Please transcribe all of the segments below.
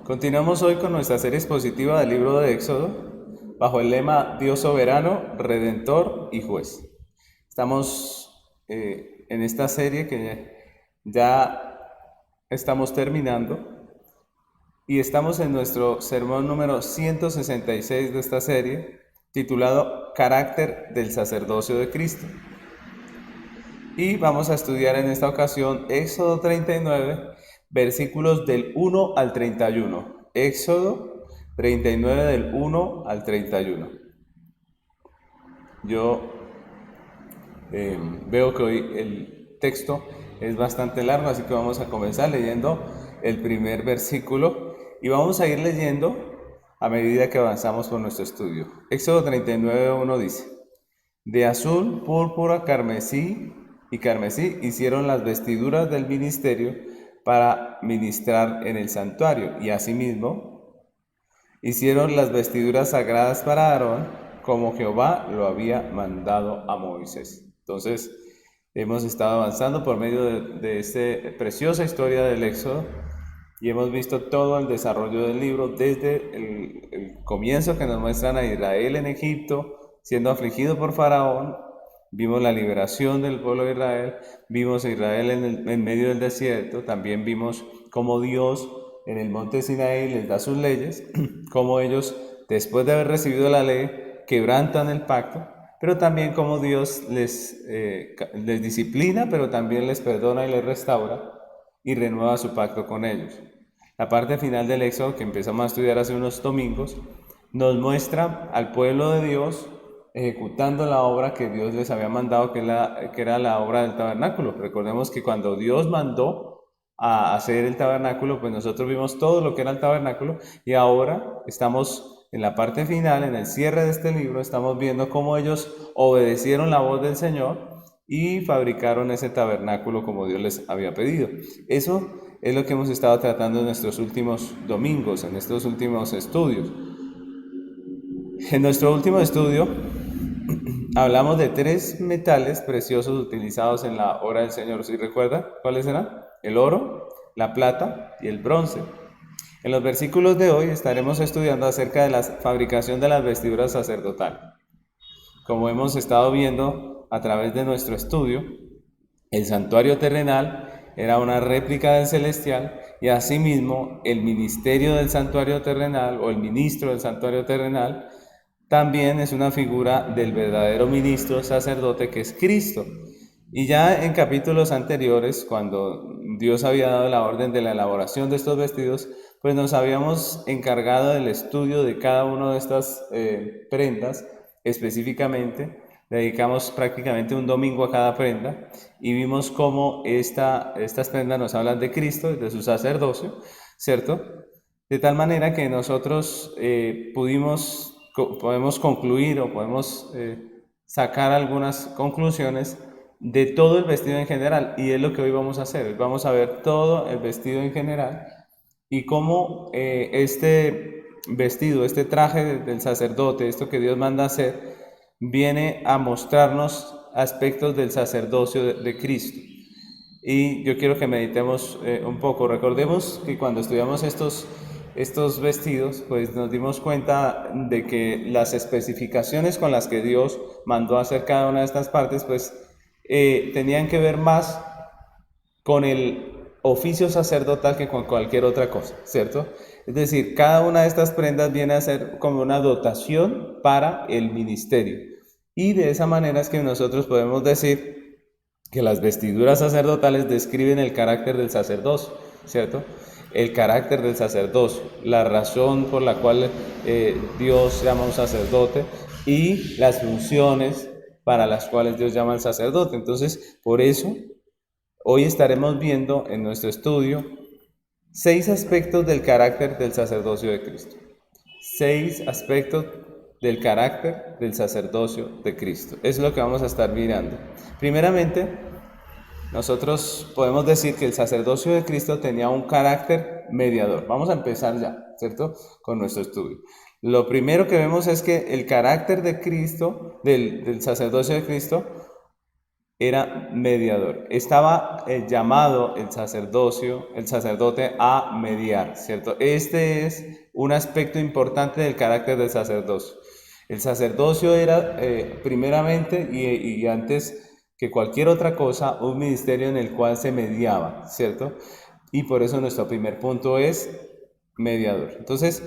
Continuamos hoy con nuestra serie expositiva del libro de Éxodo, bajo el lema Dios soberano, redentor y juez. Estamos en esta serie que ya estamos terminando y estamos en nuestro sermón número 166 de esta serie, titulado Carácter del sacerdocio de Cristo. Y vamos a estudiar en esta ocasión Éxodo 39, versículos del 1 al 31. Éxodo 39 del 1 al 31. Yo veo que hoy el texto es bastante largo, así que vamos a comenzar leyendo el primer versículo y vamos a ir leyendo a medida que avanzamos por nuestro estudio. Éxodo 39, 1 dice: De azul, púrpura, carmesí y carmesí hicieron las vestiduras del ministerio para ministrar en el santuario, y asimismo hicieron las vestiduras sagradas para Aarón, como Jehová lo había mandado a Moisés. Entonces, hemos estado avanzando por medio de esta preciosa historia del Éxodo y hemos visto todo el desarrollo del libro desde el comienzo que nos muestran a Israel en Egipto, siendo afligido por Faraón. Vimos la liberación del pueblo de Israel, vimos a Israel en medio del desierto, también vimos cómo Dios en el monte Sinaí les da sus leyes, cómo ellos, después de haber recibido la ley, quebrantan el pacto, pero también cómo Dios les disciplina, pero también les perdona y les restaura y renueva su pacto con ellos. La parte final del Éxodo, que empezamos a estudiar hace unos domingos, nos muestra al pueblo de Dios ejecutando la obra que Dios les había mandado, que era la obra del tabernáculo. Recordemos que cuando Dios mandó a hacer el tabernáculo, pues nosotros vimos todo lo que era el tabernáculo y ahora estamos en la parte final, en el cierre de este libro, estamos viendo cómo ellos obedecieron la voz del Señor y fabricaron ese tabernáculo como Dios les había pedido. Eso es lo que hemos estado tratando en nuestros últimos domingos, en estos últimos estudios. En nuestro último estudio hablamos de 3 metales preciosos utilizados en la obra del Señor. ¿Sí recuerda cuáles eran? El oro, la plata y el bronce. En los versículos de hoy estaremos estudiando acerca de la fabricación de las vestiduras sacerdotales. Como hemos estado viendo a través de nuestro estudio, el santuario terrenal era una réplica del celestial y asimismo el ministerio del santuario terrenal o el ministro del santuario terrenal también es una figura del verdadero ministro sacerdote que es Cristo. Y ya en capítulos anteriores, cuando Dios había dado la orden de la elaboración de estos vestidos, pues nos habíamos encargado del estudio de cada una de estas prendas específicamente. Dedicamos prácticamente un domingo a cada prenda y vimos cómo estas prendas nos hablan de Cristo, de su sacerdocio, ¿cierto? De tal manera que nosotros podemos concluir o podemos sacar algunas conclusiones de todo el vestido en general, y es lo que hoy vamos a hacer. Hoy vamos a ver todo el vestido en general y cómo este vestido, este traje del sacerdote, esto que Dios manda hacer, viene a mostrarnos aspectos del sacerdocio de Cristo. Y yo quiero que meditemos un poco. Recordemos que cuando estudiamos estos vestidos, pues nos dimos cuenta de que las especificaciones con las que Dios mandó hacer cada una de estas partes, pues tenían que ver más con el oficio sacerdotal que con cualquier otra cosa, ¿cierto? Es decir, cada una de estas prendas viene a ser como una dotación para el ministerio. Y de esa manera es que nosotros podemos decir que las vestiduras sacerdotales describen el carácter del sacerdocio, ¿cierto? El carácter del sacerdocio, la razón por la cual Dios llama a un sacerdote y las funciones para las cuales Dios llama al sacerdote. Entonces, por eso, hoy estaremos viendo en nuestro estudio 6 aspectos del carácter del sacerdocio de Cristo. 6 aspectos del carácter del sacerdocio de Cristo. Es lo que vamos a estar mirando. Primeramente, nosotros podemos decir que el sacerdocio de Cristo tenía un carácter mediador. Vamos a empezar ya, ¿cierto? Con nuestro estudio. Lo primero que vemos es que el carácter de Cristo, del sacerdocio de Cristo, era mediador. Estaba llamado el sacerdote a mediar, ¿cierto? Este es un aspecto importante del carácter del sacerdocio. El sacerdocio era primeramente y antes que cualquier otra cosa, un ministerio en el cual se mediaba, ¿cierto? Y por eso nuestro primer punto es mediador. Entonces,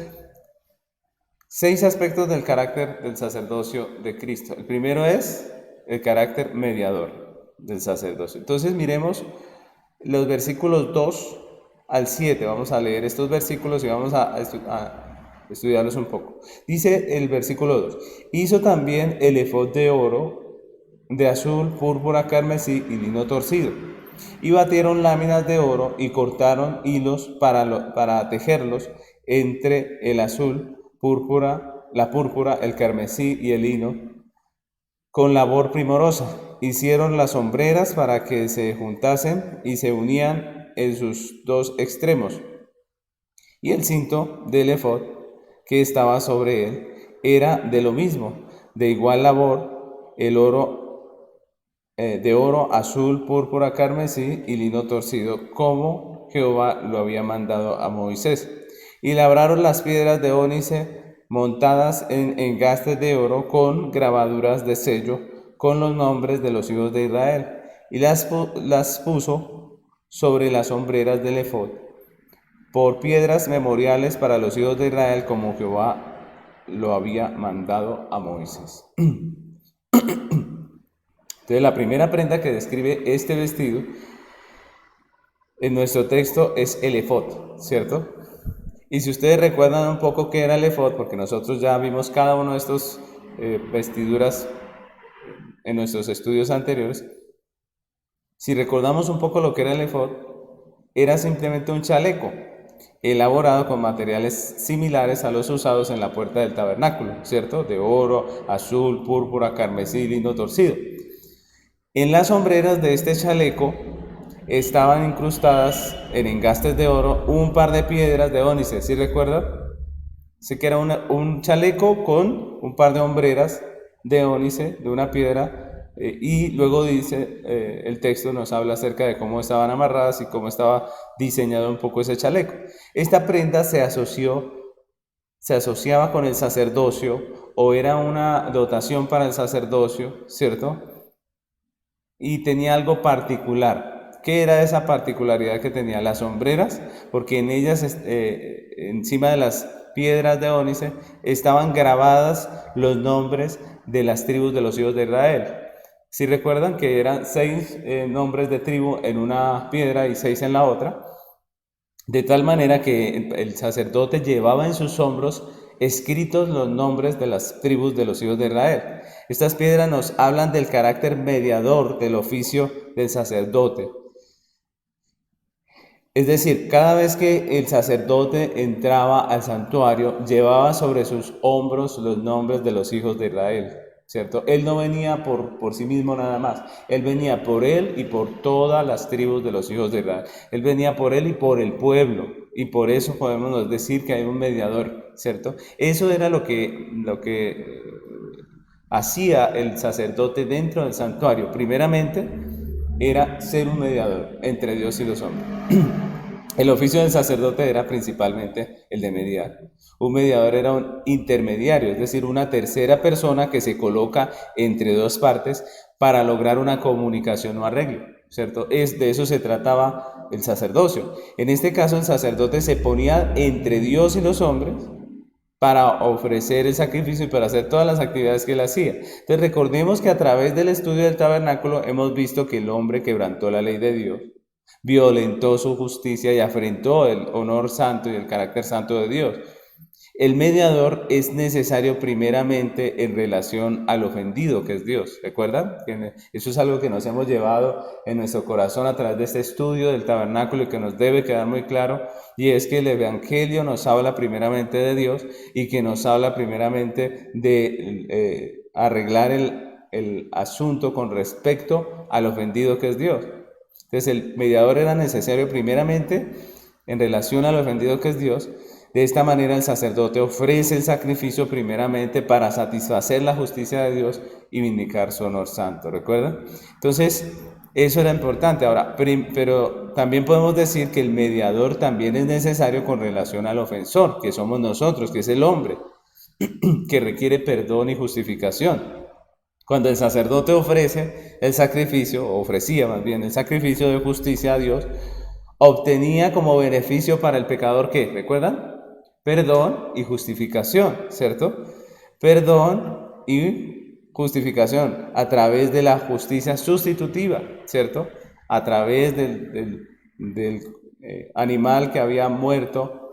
6 aspectos del carácter del sacerdocio de Cristo. El primero es el carácter mediador del sacerdocio. Entonces, miremos los versículos 2 al 7. Vamos a leer estos versículos y vamos a estudiarlos un poco. Dice el versículo 2: hizo también el efod de oro, de azul, púrpura, carmesí y lino torcido. Y batieron láminas de oro y cortaron hilos para tejerlos entre el azul, la púrpura, el carmesí y el lino, con labor primorosa. Hicieron las sombreras para que se juntasen y se unían en sus dos extremos. Y el cinto del efod que estaba sobre él era de lo mismo, de igual labor, el oro de oro, azul, púrpura, carmesí y lino torcido, como Jehová lo había mandado a Moisés. Y labraron las piedras de ónice montadas en engastes de oro con grabaduras de sello, con los nombres de los hijos de Israel, y las puso sobre las hombreras del efod, por piedras memoriales para los hijos de Israel, como Jehová lo había mandado a Moisés. Entonces, la primera prenda que describe este vestido en nuestro texto es el efod, ¿cierto? Y si ustedes recuerdan un poco qué era el efod, porque nosotros ya vimos cada uno de estos vestiduras en nuestros estudios anteriores, si recordamos un poco lo que era el efod, era simplemente un chaleco elaborado con materiales similares a los usados en la puerta del tabernáculo, ¿cierto? De oro, azul, púrpura, carmesí, lino torcido. En las sombreras de este chaleco estaban incrustadas en engastes de oro un par de piedras de ónice, ¿sí recuerdan? Sé que era un chaleco con un par de hombreras de ónice, de una piedra, y luego dice, el texto nos habla acerca de cómo estaban amarradas y cómo estaba diseñado un poco ese chaleco. Esta prenda se asociaba con el sacerdocio, o era una dotación para el sacerdocio, ¿cierto? Y tenía algo particular. ¿Qué era esa particularidad que tenía? Las sombreras, porque en ellas, encima de las piedras de ónice, estaban grabadas los nombres de las tribus de los hijos de Israel. Si recuerdan que eran 6 nombres de tribu en una piedra y 6 en la otra, de tal manera que el sacerdote llevaba en sus hombros escritos los nombres de las tribus de los hijos de Israel. Estas piedras nos hablan del carácter mediador del oficio del sacerdote. Es decir, cada vez que el sacerdote entraba al santuario, llevaba sobre sus hombros los nombres de los hijos de Israel, ¿cierto? Él no venía por sí mismo nada más, él venía por él y por todas las tribus de los hijos de Israel. Él venía por él y por el pueblo, y por eso podemos decir que hay un mediador, ¿cierto? Eso era lo que hacía el sacerdote dentro del santuario. Primeramente, era ser un mediador entre Dios y los hombres. El oficio del sacerdote era principalmente el de mediar. Un mediador era un intermediario, es decir, una tercera persona que se coloca entre dos partes para lograr una comunicación o arreglo, ¿cierto? De eso se trataba el sacerdocio. En este caso, el sacerdote se ponía entre Dios y los hombres para ofrecer el sacrificio y para hacer todas las actividades que él hacía. Entonces recordemos que a través del estudio del tabernáculo hemos visto que el hombre quebrantó la ley de Dios, violentó su justicia y afrentó el honor santo y el carácter santo de Dios. El mediador es necesario primeramente en relación al ofendido, que es Dios. ¿Recuerdan? Eso es algo que nos hemos llevado en nuestro corazón a través de este estudio del tabernáculo y que nos debe quedar muy claro, y es que el Evangelio nos habla primeramente de Dios y que nos habla primeramente de arreglar el asunto con respecto al ofendido que es Dios. Entonces el mediador era necesario primeramente en relación al ofendido que es Dios, De esta manera el sacerdote ofrece el sacrificio primeramente para satisfacer la justicia de Dios y vindicar su honor santo, ¿recuerdan? Entonces, eso era importante. Ahora, pero también podemos decir que el mediador también es necesario con relación al ofensor, que somos nosotros, que es el hombre, que requiere perdón y justificación. Cuando el sacerdote ofrece el sacrificio, o ofrecía más bien el sacrificio de justicia a Dios, obtenía como beneficio para el pecador, ¿qué? ¿Recuerdan? Perdón y justificación, ¿cierto? Perdón y justificación a través de la justicia sustitutiva, ¿cierto? A través del animal que había muerto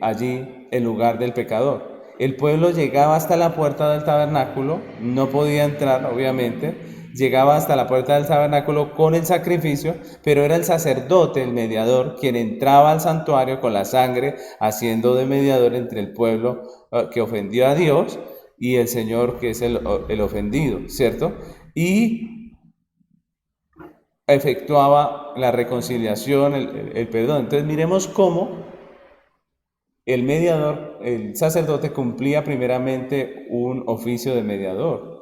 allí en lugar del pecador. El pueblo llegaba hasta la puerta del tabernáculo, no podía entrar, obviamente, llegaba hasta la puerta del tabernáculo con el sacrificio, pero era el sacerdote, el mediador, quien entraba al santuario con la sangre, haciendo de mediador entre el pueblo que ofendió a Dios y el Señor, que es el ofendido, ¿cierto? Y efectuaba la reconciliación, el perdón. Entonces miremos cómo el mediador, el sacerdote cumplía primeramente un oficio de mediador.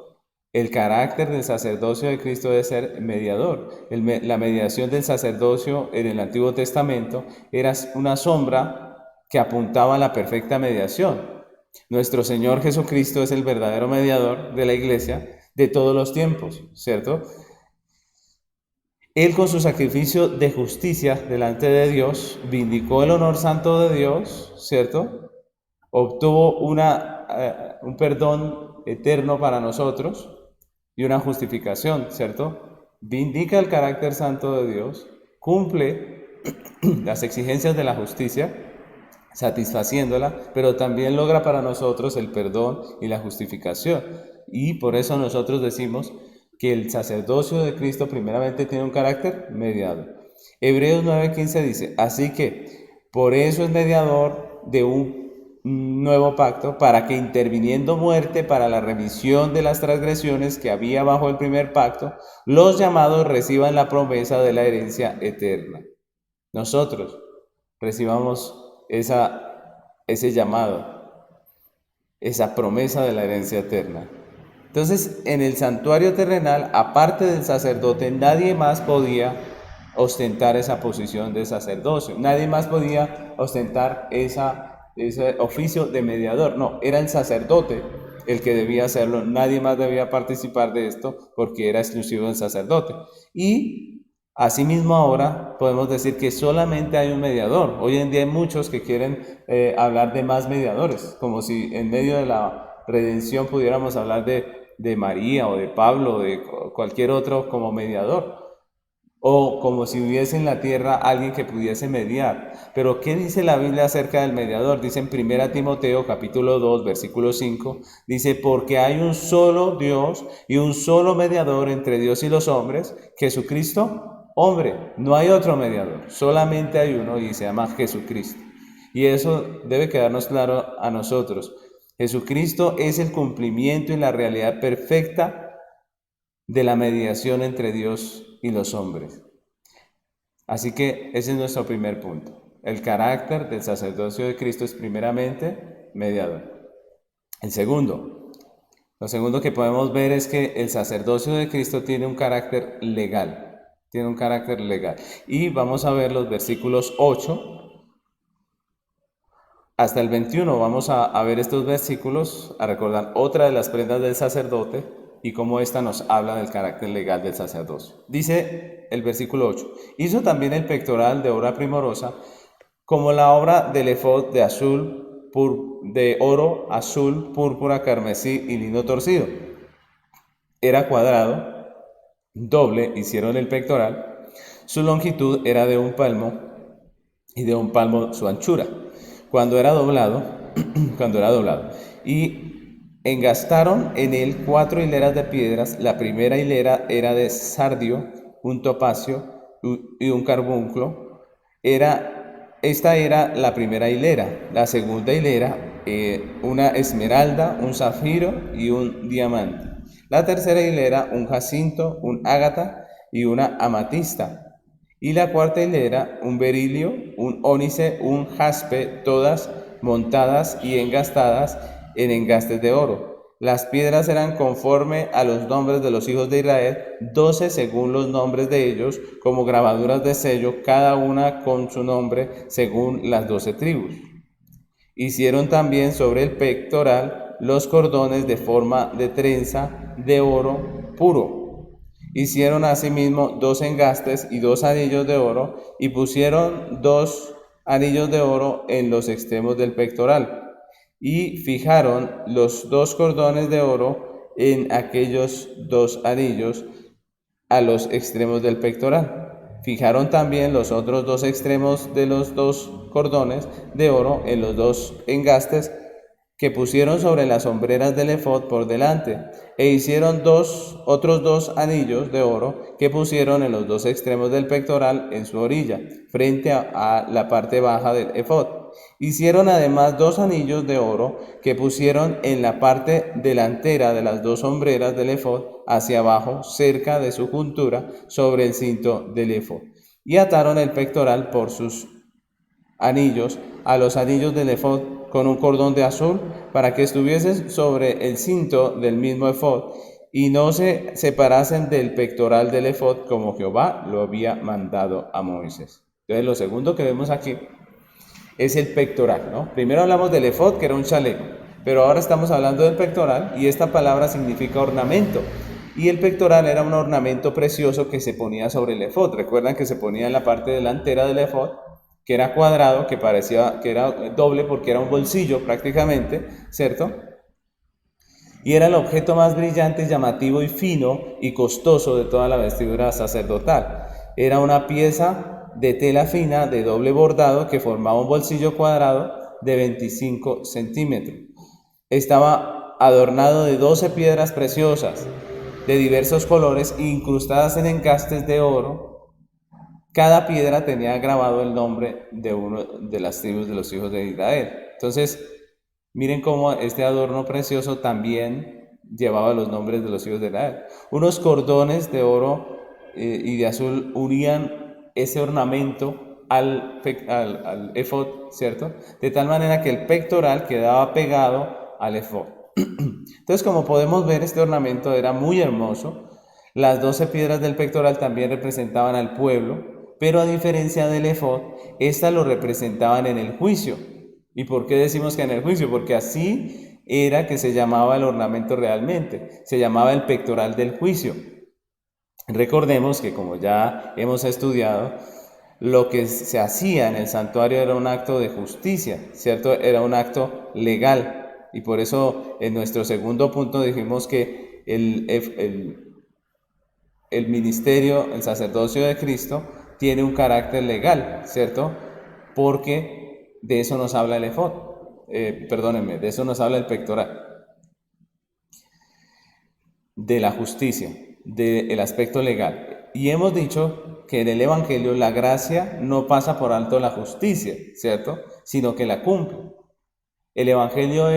El carácter del sacerdocio de Cristo debe ser mediador. La mediación del sacerdocio en el Antiguo Testamento era una sombra que apuntaba a la perfecta mediación. Nuestro Señor Jesucristo es el verdadero mediador de la iglesia de todos los tiempos, ¿cierto? Él con su sacrificio de justicia delante de Dios vindicó el honor santo de Dios, ¿cierto? Obtuvo un perdón eterno para nosotros y una justificación, ¿cierto? Vindica el carácter santo de Dios, cumple las exigencias de la justicia, satisfaciéndola, pero también logra para nosotros el perdón y la justificación. Y por eso nosotros decimos que el sacerdocio de Cristo primeramente tiene un carácter mediador. Hebreos 9:15 dice, así que por eso es mediador de un nuevo pacto, para que interviniendo muerte para la remisión de las transgresiones que había bajo el primer pacto, los llamados reciban la promesa de la herencia eterna. Nosotros recibamos ese llamado, esa promesa de la herencia eterna. Entonces, en el santuario terrenal, aparte del sacerdote, nadie más podía ostentar esa posición de sacerdocio, nadie más podía ostentar ese oficio de mediador. No, era el sacerdote el que debía hacerlo, nadie más debía participar de esto porque era exclusivo del sacerdote. Y asimismo ahora podemos decir que solamente hay un mediador. Hoy en día hay muchos que quieren hablar de más mediadores, como si en medio de la redención pudiéramos hablar de María o de Pablo o de cualquier otro como mediador, o como si hubiese en la tierra alguien que pudiese mediar. Pero ¿qué dice la Biblia acerca del mediador? Dice en 1 Timoteo capítulo 2 versículo 5, dice, porque hay un solo Dios y un solo mediador entre Dios y los hombres, Jesucristo, hombre. No hay otro mediador, solamente hay uno y se llama Jesucristo. Y eso debe quedarnos claro a nosotros. Jesucristo es el cumplimiento y la realidad perfecta de la mediación entre Dios y los hombres. Así que ese es nuestro primer punto. El carácter del sacerdocio de Cristo es primeramente mediador. Lo segundo que podemos ver es que el sacerdocio de Cristo tiene un carácter legal. Tiene un carácter legal. Y vamos a ver los versículos 8 hasta el 21. Vamos a ver estos versículos, a recordar otra de las prendas del sacerdote y cómo esta nos habla del carácter legal del sacerdocio. Dice el versículo 8, hizo también el pectoral de obra primorosa, como la obra del efod de azul, de oro, azul, púrpura, carmesí y lino torcido. Era cuadrado, doble hicieron el pectoral, su longitud era de 1 palmo y de 1 palmo su anchura. Cuando era doblado, y engastaron en él 4 hileras de piedras. La primera hilera era de sardio, un topacio y un carbunclo. Esta era la primera hilera. La segunda hilera, una esmeralda, un zafiro y un diamante. La tercera hilera, un jacinto, un ágata y una amatista. Y la cuarta hilera, un berilio, un ónice, un jaspe, todas montadas y engastadas en engastes de oro. Las piedras eran conforme a los nombres de los hijos de Israel, 12 según los nombres de ellos, como grabaduras de sello, cada una con su nombre según las 12 tribus. Hicieron también sobre el pectoral los cordones de forma de trenza de oro puro. Hicieron asimismo 2 engastes y 2 anillos de oro, y pusieron 2 anillos de oro en los extremos del pectoral, y fijaron los 2 cordones de oro en aquellos 2 anillos a los extremos del pectoral. Fijaron también los otros 2 extremos de los 2 cordones de oro en los 2 engastes que pusieron sobre las hombreras del efod por delante, e hicieron otros 2 anillos de oro que pusieron en los 2 extremos del pectoral en su orilla, frente a la parte baja del efod. Hicieron además 2 anillos de oro que pusieron en la parte delantera de las 2 hombreras del efod hacia abajo, cerca de su juntura, sobre el cinto del efod. Y ataron el pectoral por sus anillos a los anillos del efod con un cordón de azul, para que estuviesen sobre el cinto del mismo efod y no se separasen del pectoral del efod, como Jehová lo había mandado a Moisés. Entonces, lo segundo que vemos aquí es el pectoral, ¿no? Primero hablamos del efod, que era un chaleco, pero ahora estamos hablando del pectoral, y esta palabra significa ornamento. Y el pectoral era un ornamento precioso que se ponía sobre el efod. Recuerdan que se ponía en la parte delantera del efod, que era cuadrado, que parecía que era doble porque era un bolsillo prácticamente, ¿cierto? Y era el objeto más brillante, llamativo y fino y costoso de toda la vestidura sacerdotal. Era una pieza de tela fina de doble bordado que formaba un bolsillo cuadrado de 25 centímetros. Estaba adornado de 12 piedras preciosas de diversos colores incrustadas en engastes de oro. Cada piedra tenía grabado el nombre de una de las tribus de los hijos de Israel. Entonces, miren cómo este adorno precioso también llevaba los nombres de los hijos de Israel. Unos cordones de oro y de azul unían ese ornamento al efod, ¿cierto? De tal manera que el pectoral quedaba pegado al efod. Entonces, como podemos ver, este ornamento era muy hermoso. Las 12 piedras del pectoral también representaban al pueblo, pero a diferencia del efod, estas lo representaban en el juicio. ¿Y por qué decimos que en el juicio? Porque así era que se llamaba el ornamento realmente, se llamaba el pectoral del juicio. Recordemos que, como ya hemos estudiado, lo que se hacía en el santuario era un acto de justicia, ¿cierto? Era un acto legal. Y por eso en nuestro segundo punto dijimos que el ministerio, el sacerdocio de Cristo, tiene un carácter legal, ¿cierto? Porque de eso nos habla el efod, perdónenme, de eso nos habla el pectoral, de la justicia, del aspecto legal. Y hemos dicho que en el Evangelio la gracia no pasa por alto la justicia, ¿cierto? Sino que la cumple. El Evangelio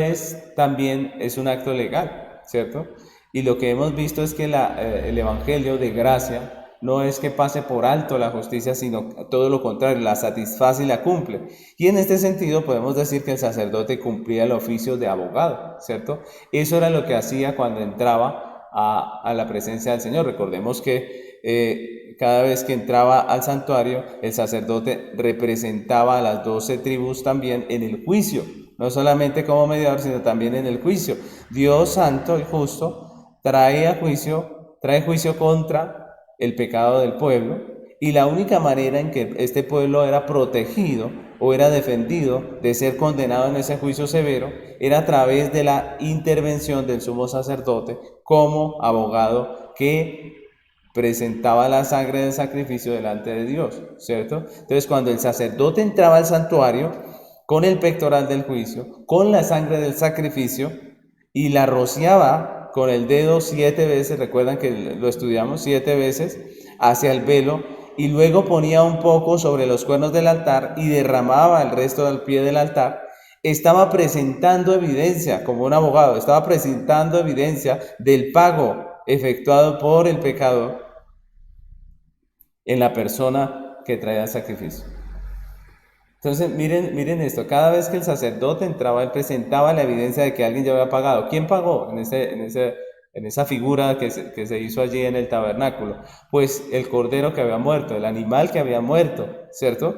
también es un acto legal, ¿cierto? Y lo que hemos visto es que el Evangelio de gracia no es que pase por alto la justicia, sino todo lo contrario, la satisface y la cumple. Y en este sentido podemos decir que el sacerdote cumplía el oficio de abogado, ¿cierto? Eso era lo que hacía cuando entraba a la presencia del Señor. Recordemos que cada vez que entraba al santuario, el sacerdote representaba a las 12 tribus también en el juicio. No solamente como mediador, sino también en el juicio. Dios santo y justo trae juicio contra el pecado del pueblo, y la única manera en que este pueblo era protegido o era defendido de ser condenado en ese juicio severo era a través de la intervención del sumo sacerdote como abogado que presentaba la sangre del sacrificio delante de Dios, ¿cierto? Entonces, cuando el sacerdote entraba al santuario con el pectoral del juicio, con la sangre del sacrificio, y la rociaba con el dedo 7 veces, recuerdan que lo estudiamos 7 veces, hacia el velo, y luego ponía un poco sobre los cuernos del altar y derramaba el resto del pie del altar, estaba presentando evidencia, como un abogado, estaba presentando evidencia del pago efectuado por el pecador en la persona que traía el sacrificio. Entonces, miren esto, cada vez que el sacerdote entraba, él presentaba la evidencia de que alguien ya había pagado. ¿Quién pagó en esa figura que se hizo allí en el tabernáculo? Pues el cordero que había muerto, el animal que había muerto, ¿cierto?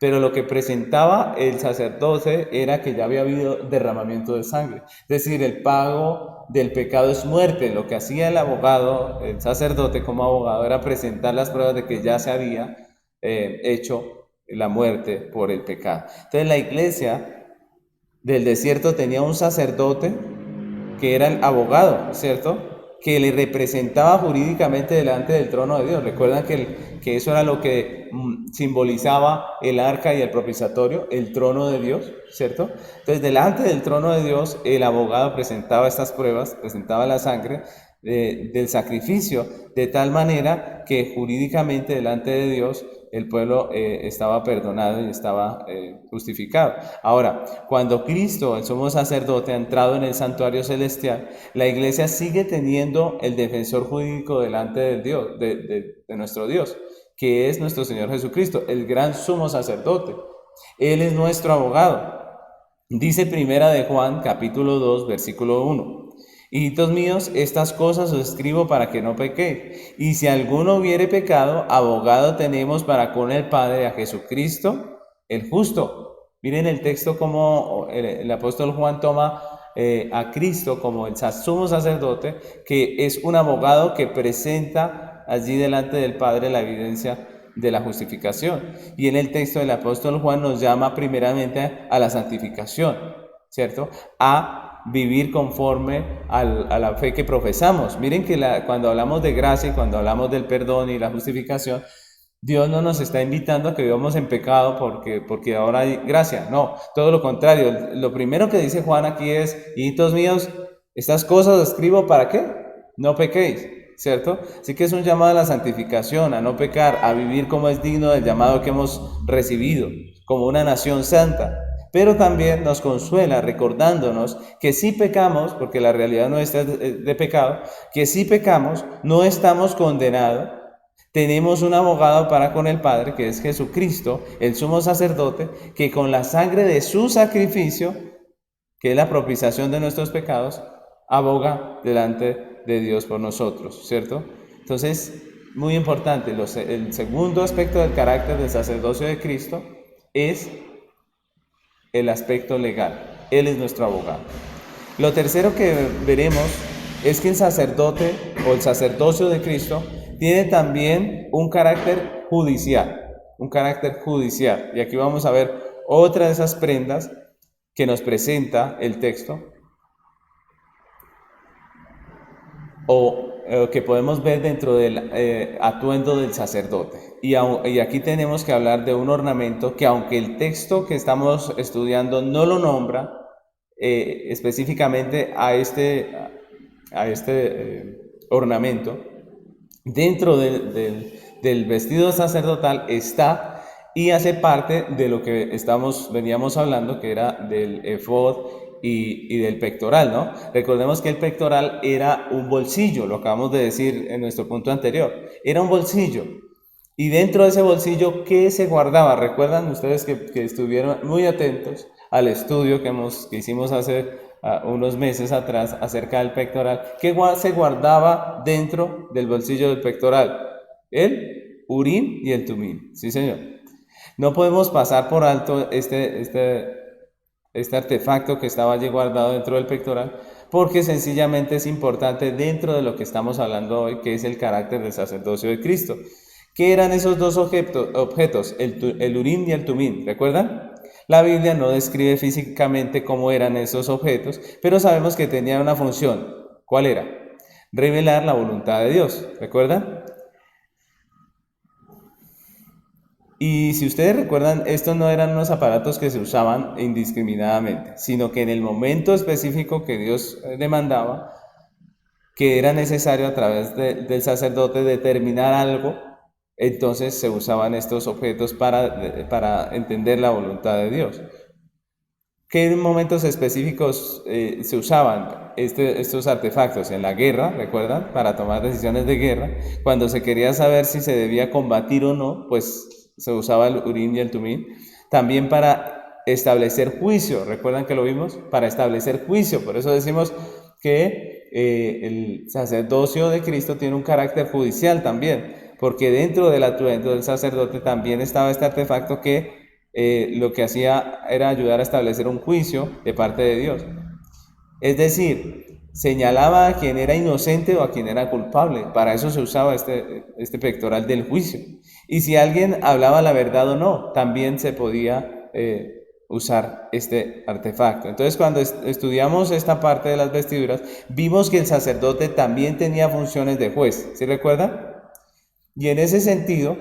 Pero lo que presentaba el sacerdote era que ya había habido derramamiento de sangre. Es decir, el pago del pecado es muerte. Lo que hacía el abogado, el sacerdote como abogado, era presentar las pruebas de que ya se había hecho la muerte por el pecado. Entonces la iglesia del desierto tenía un sacerdote que era el abogado, ¿cierto? Que le representaba jurídicamente delante del trono de Dios. Recuerdan que eso era lo que simbolizaba el arca y el propiciatorio, el trono de Dios, ¿cierto? Entonces delante del trono de Dios el abogado presentaba estas pruebas, presentaba la sangre del sacrificio, de tal manera que jurídicamente delante de Dios el pueblo estaba perdonado y estaba justificado. Ahora, cuando Cristo, el sumo sacerdote, ha entrado en el santuario celestial, la iglesia sigue teniendo el defensor jurídico delante del Dios, de nuestro Dios, que es nuestro Señor Jesucristo, el gran sumo sacerdote. Él es nuestro abogado. Dice Primera de Juan, capítulo 2, versículo 1. Hijitos míos, estas cosas os escribo para que no pequéis. Y si alguno hubiere pecado, abogado tenemos para con el Padre a Jesucristo, el justo. Miren el texto como el apóstol Juan toma a Cristo como el sumo sacerdote, que es un abogado que presenta allí delante del Padre la evidencia de la justificación. Y en el texto del apóstol Juan nos llama primeramente a la santificación, ¿cierto? A vivir conforme a la fe que profesamos. Miren que cuando hablamos de gracia y cuando hablamos del perdón y la justificación, Dios no nos está invitando a que vivamos en pecado porque ahora hay gracia. No, todo lo contrario. Lo primero que dice Juan aquí es, hijitos míos, estas cosas escribo para qué, no pequéis, ¿cierto? Así que es un llamado a la santificación, a no pecar, a vivir como es digno del llamado que hemos recibido, como una nación santa. Pero también nos consuela recordándonos que si pecamos, porque la realidad no es de pecado, que si pecamos no estamos condenados. Tenemos un abogado para con el Padre, que es Jesucristo, el sumo sacerdote, que con la sangre de su sacrificio, que es la propiciación de nuestros pecados, aboga delante de Dios por nosotros, ¿cierto? Entonces, muy importante, el segundo aspecto del carácter del sacerdocio de Cristo es el aspecto legal. Él es nuestro abogado. Lo tercero que veremos es que el sacerdote o el sacerdocio de Cristo tiene también un carácter judicial, Y aquí vamos a ver otra de esas prendas que nos presenta el texto o que podemos ver dentro del atuendo del sacerdote. Y aquí tenemos que hablar de un ornamento que, aunque el texto que estamos estudiando no lo nombra específicamente a este ornamento, dentro del vestido sacerdotal está y hace parte de lo que veníamos hablando, que era del efod y del pectoral, ¿no? Recordemos que el pectoral era un bolsillo, lo acabamos de decir en nuestro punto anterior, era un bolsillo. Y dentro de ese bolsillo, ¿qué se guardaba? Recuerdan ustedes que estuvieron muy atentos al estudio que hicimos hace unos meses atrás acerca del pectoral. ¿Qué se guardaba dentro del bolsillo del pectoral? El Urim y el Tumim. Sí, señor. No podemos pasar por alto este artefacto que estaba allí guardado dentro del pectoral, porque sencillamente es importante dentro de lo que estamos hablando hoy, que es el carácter del sacerdocio de Cristo. ¿Qué eran esos dos objetos? El Urim y el Tumim, ¿recuerdan? La Biblia no describe físicamente cómo eran esos objetos, pero sabemos que tenían una función. ¿Cuál era? Revelar la voluntad de Dios, ¿recuerdan? Y si ustedes recuerdan, estos no eran unos aparatos que se usaban indiscriminadamente, sino que en el momento específico que Dios demandaba, que era necesario a través del sacerdote determinar algo, entonces se usaban estos objetos para entender la voluntad de Dios. ¿Qué momentos específicos se usaban estos artefactos? En la guerra, ¿recuerdan? Para tomar decisiones de guerra. Cuando se quería saber si se debía combatir o no, pues se usaba el Urim y el Tumim, también para establecer juicio. ¿Recuerdan que lo vimos? Para establecer juicio. Por eso decimos que el sacerdocio de Cristo tiene un carácter judicial también, porque dentro del atuendo del sacerdote también estaba este artefacto que lo que hacía era ayudar a establecer un juicio de parte de Dios. Es decir, señalaba a quien era inocente o a quien era culpable. Para eso se usaba este pectoral del juicio. Y si alguien hablaba la verdad o no, también se podía usar este artefacto. Entonces, cuando estudiamos esta parte de las vestiduras, vimos que el sacerdote también tenía funciones de juez. ¿Sí recuerdan? Y en ese sentido,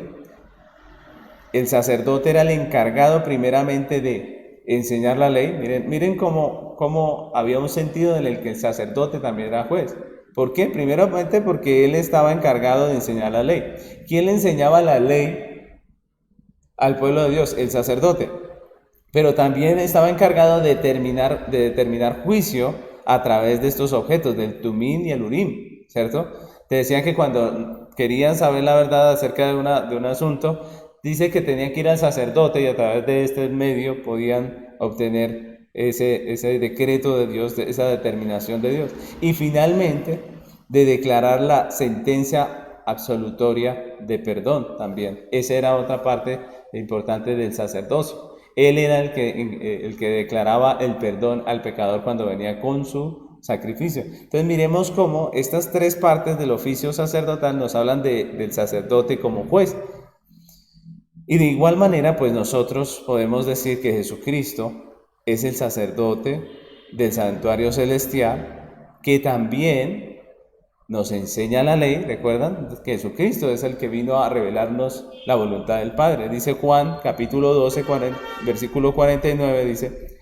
el sacerdote era el encargado primeramente de enseñar la ley. Miren cómo había un sentido en el que el sacerdote también era juez. ¿Por qué? Primeramente porque él estaba encargado de enseñar la ley. ¿Quién le enseñaba la ley al pueblo de Dios? El sacerdote. Pero también estaba encargado de determinar juicio a través de estos objetos, del Tumim y el Urim, ¿cierto? Te decían que cuando querían saber la verdad acerca de un asunto, dice que tenían que ir al sacerdote y a través de este medio podían obtener ese decreto de Dios, esa determinación de Dios. Y finalmente, de declarar la sentencia absolutoria de perdón también. Esa era otra parte importante del sacerdocio. Él era el que declaraba el perdón al pecador cuando venía con su sacrificio. Entonces miremos cómo estas tres partes del oficio sacerdotal nos hablan del sacerdote como juez. Y de igual manera, pues nosotros podemos decir que Jesucristo es el sacerdote del santuario celestial, que también nos enseña la ley. ¿Recuerdan? Que Jesucristo es el que vino a revelarnos la voluntad del Padre. Dice Juan, capítulo 12, versículo 49, dice: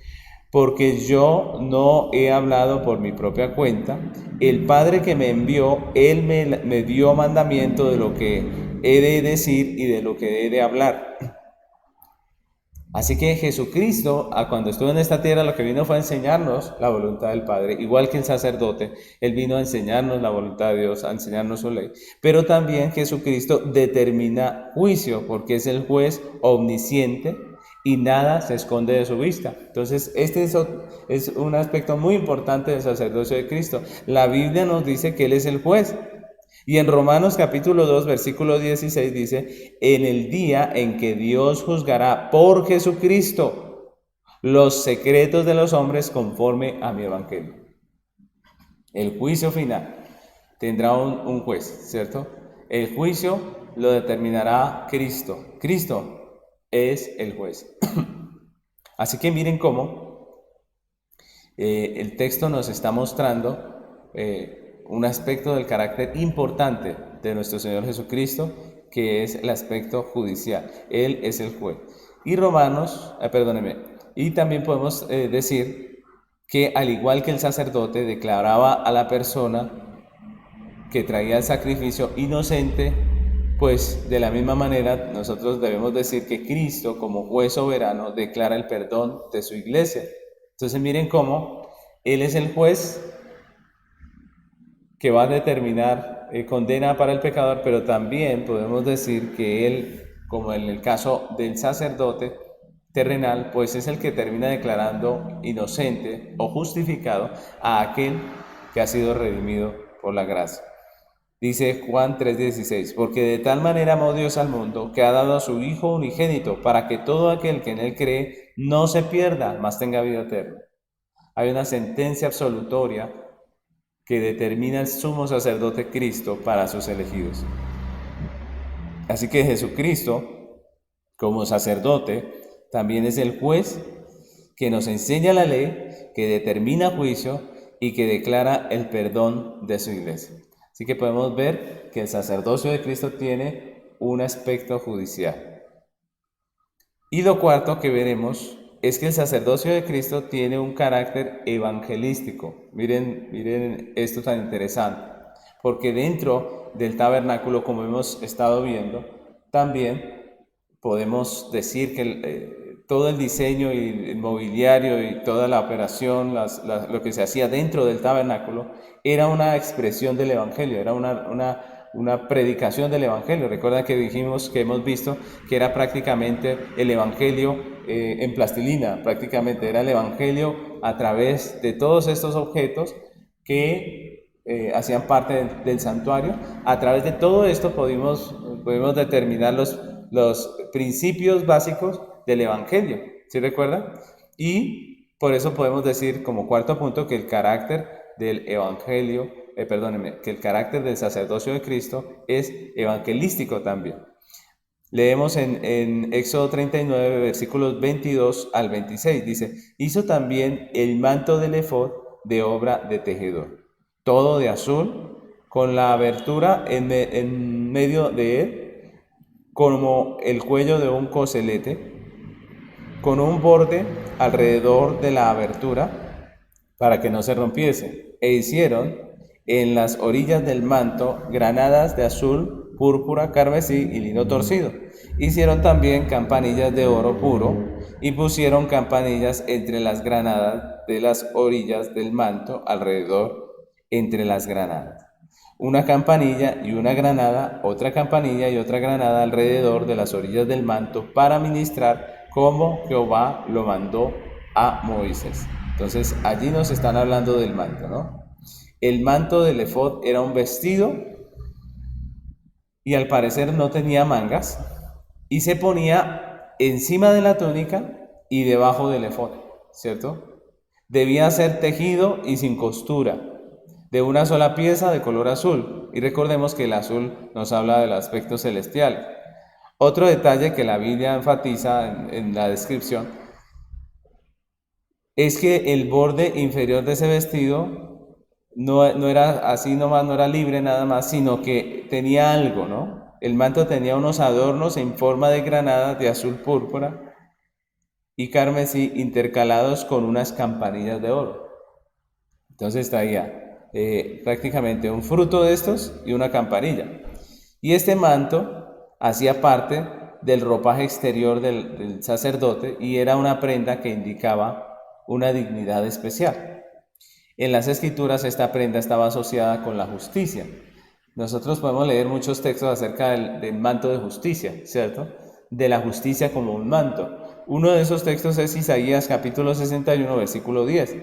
porque yo no he hablado por mi propia cuenta, el Padre que me envió, Él me dio mandamiento de lo que he de decir y de lo que he de hablar. Así que Jesucristo, cuando estuvo en esta tierra, lo que vino fue a enseñarnos la voluntad del Padre, igual que el sacerdote. Él vino a enseñarnos la voluntad de Dios, a enseñarnos su ley. Pero también Jesucristo determina juicio, porque es el juez omnisciente y nada se esconde de su vista. Entonces, este es un aspecto muy importante del sacerdocio de Cristo. La Biblia nos dice que Él es el juez. Y en Romanos capítulo 2, versículo 16 dice: en el día en que Dios juzgará por Jesucristo los secretos de los hombres conforme a mi evangelio. El juicio final tendrá un juez, ¿cierto? El juicio lo determinará Cristo. Cristo es el juez. Así que miren cómo el texto nos está mostrando un aspecto del carácter importante de nuestro Señor Jesucristo, que es el aspecto judicial. Él es el juez. Y y también podemos decir que al igual que el sacerdote declaraba a la persona que traía el sacrificio inocente, pues de la misma manera nosotros debemos decir que Cristo, como juez soberano, declara el perdón de su iglesia. Entonces miren cómo Él es el juez que va a determinar condena para el pecador, pero también podemos decir que Él, como en el caso del sacerdote terrenal, pues es el que termina declarando inocente o justificado a aquel que ha sido redimido por la gracia. Dice Juan 3:16, porque de tal manera amó Dios al mundo, que ha dado a su Hijo unigénito, para que todo aquel que en Él cree no se pierda, mas tenga vida eterna. Hay una sentencia absolutoria que determina el sumo sacerdote Cristo para sus elegidos. Así que Jesucristo, como sacerdote, también es el juez que nos enseña la ley, que determina juicio y que declara el perdón de su iglesia. Así que podemos ver que el sacerdocio de Cristo tiene un aspecto judicial. Y lo cuarto que veremos es que el sacerdocio de Cristo tiene un carácter evangelístico. Miren esto tan interesante, porque dentro del tabernáculo, como hemos estado viendo, también podemos decir que todo el diseño y el mobiliario y toda la operación, lo que se hacía dentro del tabernáculo, era una expresión del evangelio, era una una predicación del Evangelio. Recuerda que dijimos que hemos visto que era prácticamente el Evangelio en plastilina, prácticamente era el Evangelio a través de todos estos objetos que hacían parte del santuario. A través de todo esto pudimos determinar los principios básicos del Evangelio, ¿sí recuerdan? Y por eso podemos decir como cuarto punto que el carácter del Evangelio, que el carácter del sacerdocio de Cristo es evangelístico también. Leemos en Éxodo 39, versículos 22 al 26, dice: hizo también el manto del efod de obra de tejedor, todo de azul, con la abertura en medio de él, como el cuello de un coselete, con un borde alrededor de la abertura para que no se rompiese. E hicieron en las orillas del manto granadas de azul, púrpura, carmesí y lino torcido. Hicieron también campanillas de oro puro y pusieron campanillas entre las granadas de las orillas del manto alrededor entre las granadas. Una campanilla y una granada, otra campanilla y otra granada alrededor de las orillas del manto para ministrar como Jehová lo mandó a Moisés. Entonces allí nos están hablando del manto, ¿no? El manto del efod era un vestido y al parecer no tenía mangas y se ponía encima de la túnica y debajo del efod, ¿cierto? Debía ser tejido y sin costura, de una sola pieza de color azul. Y recordemos que el azul nos habla del aspecto celestial. Otro detalle que la Biblia enfatiza en la descripción es que el borde inferior de ese vestido no era así nomás, no era libre nada más, sino que tenía algo, ¿no? El manto tenía unos adornos en forma de granadas de azul púrpura y carmesí intercalados con unas campanillas de oro. Entonces traía prácticamente un fruto de estos y una campanilla. Y este manto hacía parte del ropaje exterior del sacerdote y era una prenda que indicaba una dignidad especial. En las escrituras esta prenda estaba asociada con la justicia. Nosotros podemos leer muchos textos acerca del manto de justicia, ¿cierto? De la justicia como un manto. Uno de esos textos es Isaías capítulo 61, versículo 10,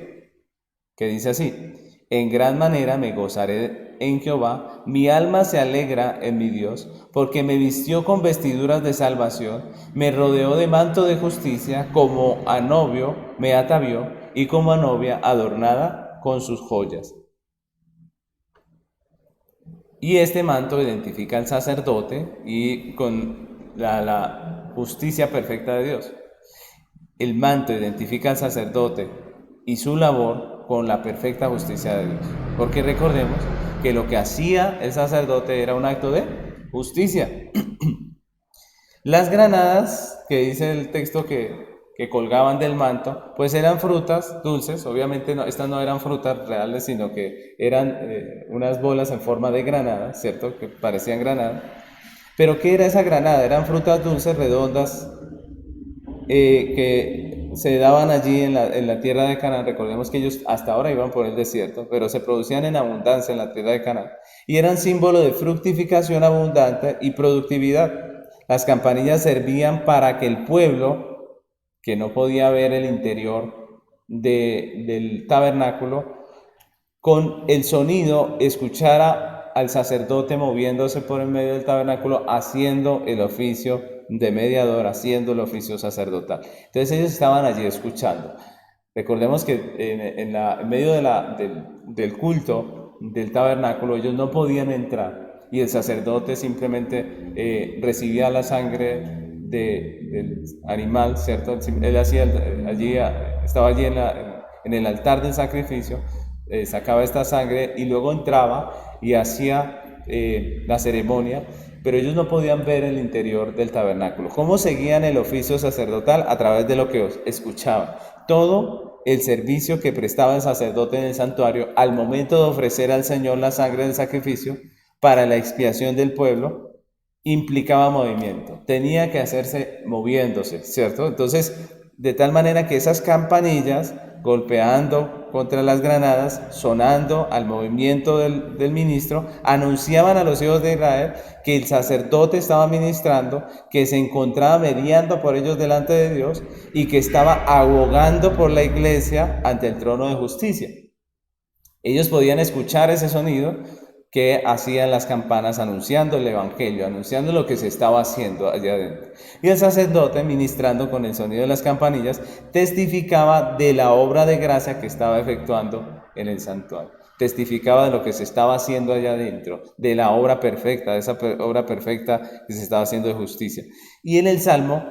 que dice así: en gran manera me gozaré en Jehová, mi alma se alegra en mi Dios, porque me vistió con vestiduras de salvación, me rodeó de manto de justicia, como a novio me atavió, y como a novia adornada con sus joyas. Y este manto identifica al sacerdote y con la justicia perfecta de Dios. El manto identifica al sacerdote y su labor con la perfecta justicia de Dios. Porque recordemos que lo que hacía el sacerdote era un acto de justicia. Las granadas, que dice el texto que colgaban del manto, pues eran frutas dulces. Obviamente estas no eran frutas reales, sino que eran unas bolas en forma de granada, ¿cierto? Que parecían granadas. Pero ¿qué era esa granada? Eran frutas dulces, redondas, que se daban allí en la tierra de Canaán. Recordemos que ellos hasta ahora iban por el desierto, pero se producían en abundancia en la tierra de Canaán y eran símbolo de fructificación abundante y productividad. Las campanillas servían para que el pueblo, que no podía ver el interior del tabernáculo, con el sonido escuchara al sacerdote moviéndose por el medio del tabernáculo, haciendo el oficio de mediador, haciendo el oficio sacerdotal. Entonces ellos estaban allí escuchando. Recordemos que en medio del culto del tabernáculo ellos no podían entrar y el sacerdote simplemente recibía la sangre del animal, ¿cierto? Él estaba allí en el altar del sacrificio, sacaba esta sangre y luego entraba y hacía la ceremonia, pero ellos no podían ver el interior del tabernáculo. ¿Cómo seguían el oficio sacerdotal? A través de lo que escuchaban. Todo el servicio que prestaba el sacerdote en el santuario al momento de ofrecer al Señor la sangre del sacrificio para la expiación del pueblo implicaba movimiento. Tenía que hacerse moviéndose, ¿cierto? Entonces, de tal manera que esas campanillas golpeando contra las granadas, sonando al movimiento del ministro, anunciaban a los hijos de Israel que el sacerdote estaba ministrando, que se encontraba mediando por ellos delante de Dios y que estaba abogando por la iglesia ante el trono de justicia. Ellos podían escuchar ese sonido que hacían las campanas anunciando el evangelio, anunciando lo que se estaba haciendo allá adentro. Y el sacerdote, ministrando con el sonido de las campanillas, testificaba de la obra de gracia que estaba efectuando en el santuario. Testificaba de lo que se estaba haciendo allá adentro, de la obra perfecta, de esa obra perfecta que se estaba haciendo de justicia. Y en el Salmo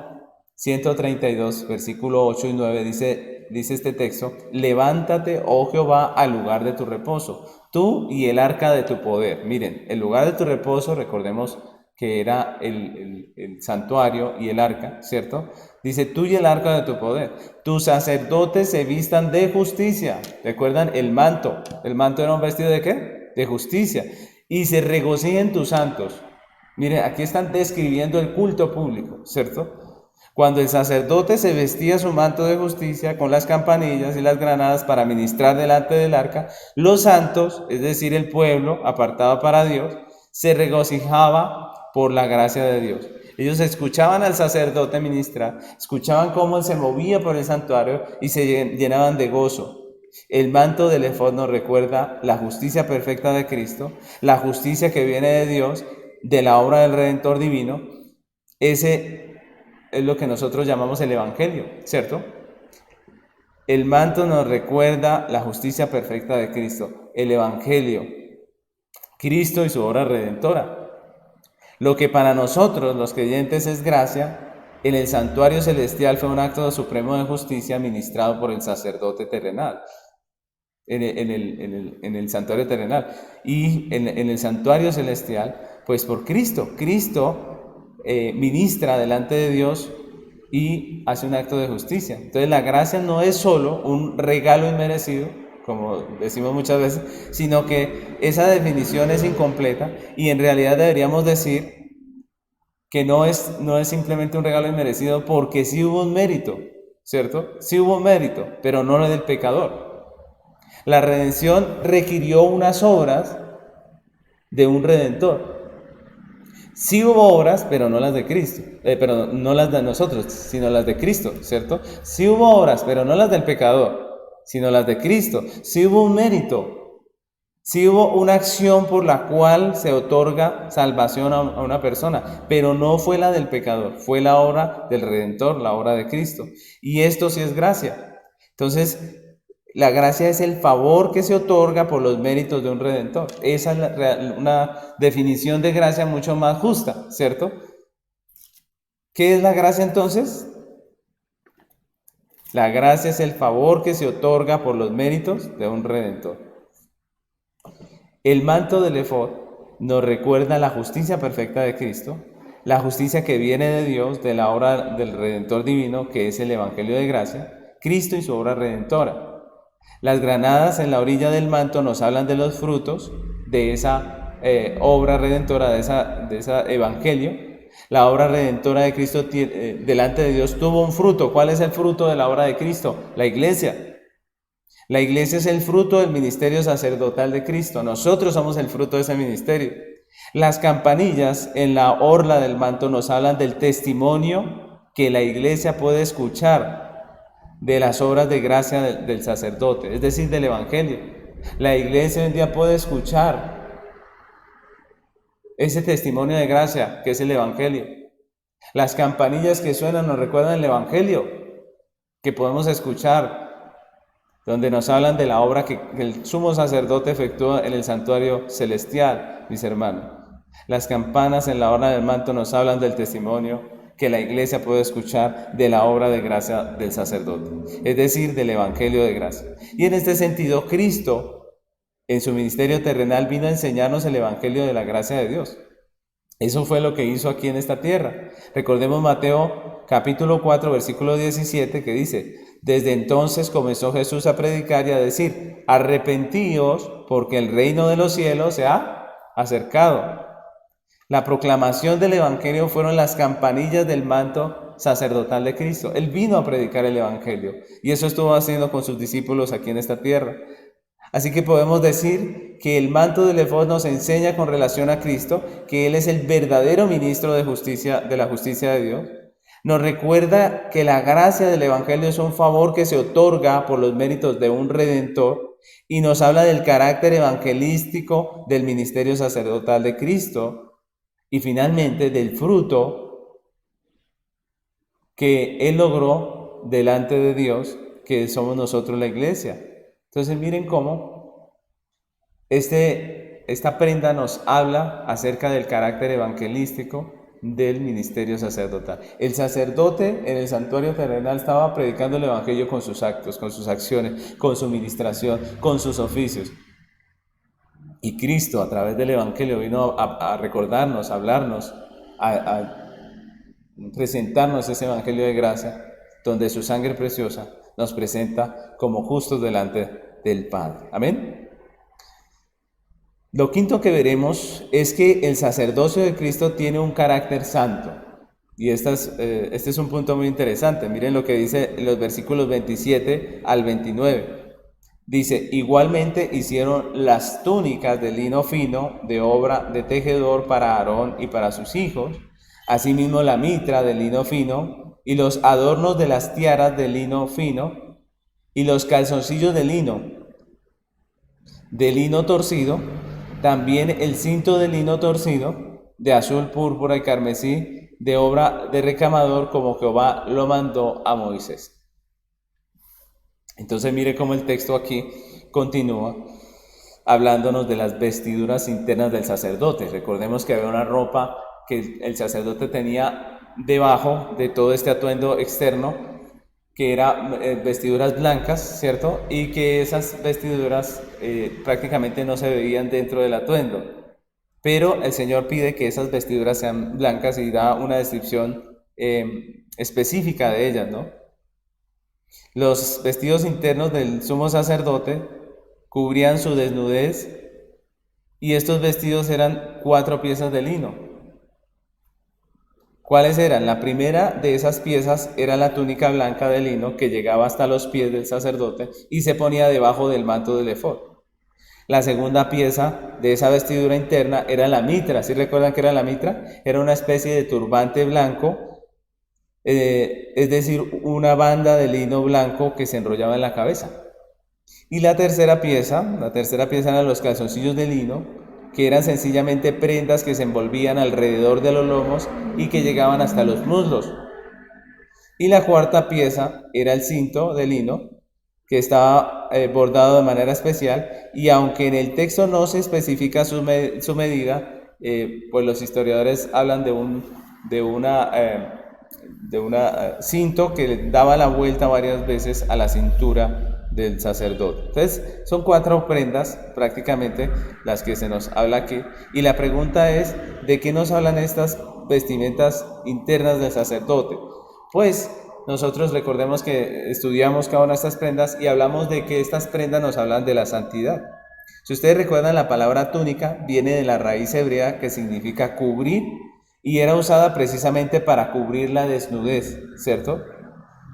132, versículo 8 y 9 dice este texto: levántate, oh Jehová, al lugar de tu reposo, tú y el arca de tu poder. Miren, el lugar de tu reposo, recordemos que era el santuario y el arca, ¿cierto? Dice, tú y el arca de tu poder. Tus sacerdotes se vistan de justicia. ¿Recuerdan el manto? El manto era un vestido ¿de qué? De justicia. Y se regocijen tus santos. Miren, aquí están describiendo el culto público, ¿cierto? Cuando el sacerdote se vestía su manto de justicia con las campanillas y las granadas para ministrar delante del arca, los santos, es decir, el pueblo apartado para Dios, se regocijaba por la gracia de Dios. Ellos escuchaban al sacerdote ministrar, escuchaban cómo él se movía por el santuario y se llenaban de gozo. El manto del efod nos recuerda la justicia perfecta de Cristo, la justicia que viene de Dios, de la obra del Redentor divino. Ese es lo que nosotros llamamos el evangelio, ¿cierto? El manto nos recuerda la justicia perfecta de Cristo, el evangelio, Cristo y su obra redentora. Lo que para nosotros, los creyentes, es gracia, en el santuario celestial fue un acto supremo de justicia ministrado por el sacerdote terrenal, en el santuario terrenal. Y en el santuario celestial, pues por Cristo. Cristo ministra delante de Dios y hace un acto de justicia. Entonces la gracia no es solo un regalo inmerecido, como decimos muchas veces, sino que esa definición es incompleta y en realidad deberíamos decir que no es simplemente un regalo inmerecido, porque sí hubo un mérito, ¿cierto? Sí hubo un mérito, pero no lo del pecador. La redención requirió unas obras de un redentor. Sí hubo obras, pero no las de Cristo, pero no las de nosotros, sino las de Cristo, ¿cierto? Sí hubo obras, pero no las del pecador, sino las de Cristo. Sí hubo un mérito, sí hubo una acción por la cual se otorga salvación a una persona, pero no fue la del pecador, fue la obra del Redentor, la obra de Cristo. Y esto sí es gracia. Entonces, la gracia es el favor que se otorga por los méritos de un redentor. Esa es una definición de gracia mucho más justa, ¿cierto? ¿Qué es la gracia entonces? La gracia es el favor que se otorga por los méritos de un redentor. El manto del efod nos recuerda la justicia perfecta de Cristo, la justicia que viene de Dios, de la obra del Redentor divino, que es el Evangelio de gracia, Cristo y su obra redentora. Las granadas en la orilla del manto nos hablan de los frutos de esa obra redentora, de ese evangelio. La obra redentora de Cristo delante de Dios tuvo un fruto. ¿Cuál es el fruto de la obra de Cristo? La iglesia. La iglesia es el fruto del ministerio sacerdotal de Cristo. Nosotros somos el fruto de ese ministerio. Las campanillas en la orla del manto nos hablan del testimonio que la iglesia puede escuchar de las obras de gracia del sacerdote, es decir, del evangelio. La iglesia hoy en día puede escuchar ese testimonio de gracia que es el evangelio. Las campanillas que suenan nos recuerdan el evangelio que podemos escuchar, donde nos hablan de la obra que el sumo sacerdote efectúa en el santuario celestial, mis hermanos. Las campanas en la orla del manto nos hablan del testimonio que la iglesia puede escuchar de la obra de gracia del sacerdote, es decir, del evangelio de gracia. Y en este sentido, Cristo, en su ministerio terrenal, vino a enseñarnos el evangelio de la gracia de Dios. Eso fue lo que hizo aquí en esta tierra. Recordemos Mateo capítulo 4, versículo 17, que dice: desde entonces comenzó Jesús a predicar y a decir: arrepentíos, porque el reino de los cielos se ha acercado. La proclamación del evangelio fueron las campanillas del manto sacerdotal de Cristo. Él vino a predicar el Evangelio y eso estuvo haciendo con sus discípulos aquí en esta tierra. Así que podemos decir que el manto del efod nos enseña con relación a Cristo que Él es el verdadero ministro de justicia, de la justicia de Dios. Nos recuerda que la gracia del Evangelio es un favor que se otorga por los méritos de un Redentor y nos habla del carácter evangelístico del ministerio sacerdotal de Cristo y finalmente del fruto que Él logró delante de Dios, que somos nosotros la iglesia. Entonces miren cómo esta prenda nos habla acerca del carácter evangelístico del ministerio sacerdotal. El sacerdote en el santuario terrenal estaba predicando el evangelio con sus actos, con sus acciones, con su ministración, con sus oficios. Y Cristo a través del evangelio vino a recordarnos, a hablarnos, a presentarnos ese evangelio de gracia, donde su sangre preciosa nos presenta como justos delante del Padre. Amén. Lo quinto que veremos es que el sacerdocio de Cristo tiene un carácter santo. Y este es un punto muy interesante. Miren lo que dice en los versículos 27 al 29. Dice, igualmente hicieron las túnicas de lino fino, de obra de tejedor para Aarón y para sus hijos. Asimismo la mitra de lino fino y los adornos de las tiaras de lino fino y los calzoncillos de lino torcido, también el cinto de lino torcido, de azul, púrpura y carmesí, de obra de recamador, como Jehová lo mandó a Moisés. Entonces mire cómo el texto aquí continúa hablándonos de las vestiduras internas del sacerdote. Recordemos que había una ropa que el sacerdote tenía debajo de todo este atuendo externo, que eran vestiduras blancas, ¿cierto? Y que esas vestiduras prácticamente no se veían dentro del atuendo. Pero el Señor pide que esas vestiduras sean blancas y da una descripción específica de ellas, ¿no? Los vestidos internos del sumo sacerdote cubrían su desnudez y estos vestidos eran 4 piezas de lino. ¿Cuáles eran? La primera de esas piezas era la túnica blanca de lino que llegaba hasta los pies del sacerdote y se ponía debajo del manto del efod. La segunda pieza de esa vestidura interna era la mitra. ¿Sí recuerdan qué era la mitra? Era una especie de turbante blanco, es decir, una banda de lino blanco que se enrollaba en la cabeza. Y la tercera pieza eran los calzoncillos de lino, que eran sencillamente prendas que se envolvían alrededor de los lomos y que llegaban hasta los muslos. Y la cuarta pieza era el cinto de lino, que estaba bordado de manera especial, y aunque en el texto no se especifica su medida, pues los historiadores hablan de una cinto que daba la vuelta varias veces a la cintura del sacerdote. Entonces son 4 prendas prácticamente las que se nos habla aquí, y la pregunta es, ¿de qué nos hablan estas vestimentas internas del sacerdote? Pues nosotros recordemos que estudiamos cada una de estas prendas y hablamos de que estas prendas nos hablan de la santidad. Si ustedes recuerdan, la palabra túnica viene de la raíz hebrea que significa cubrir y era usada precisamente para cubrir la desnudez, ¿cierto?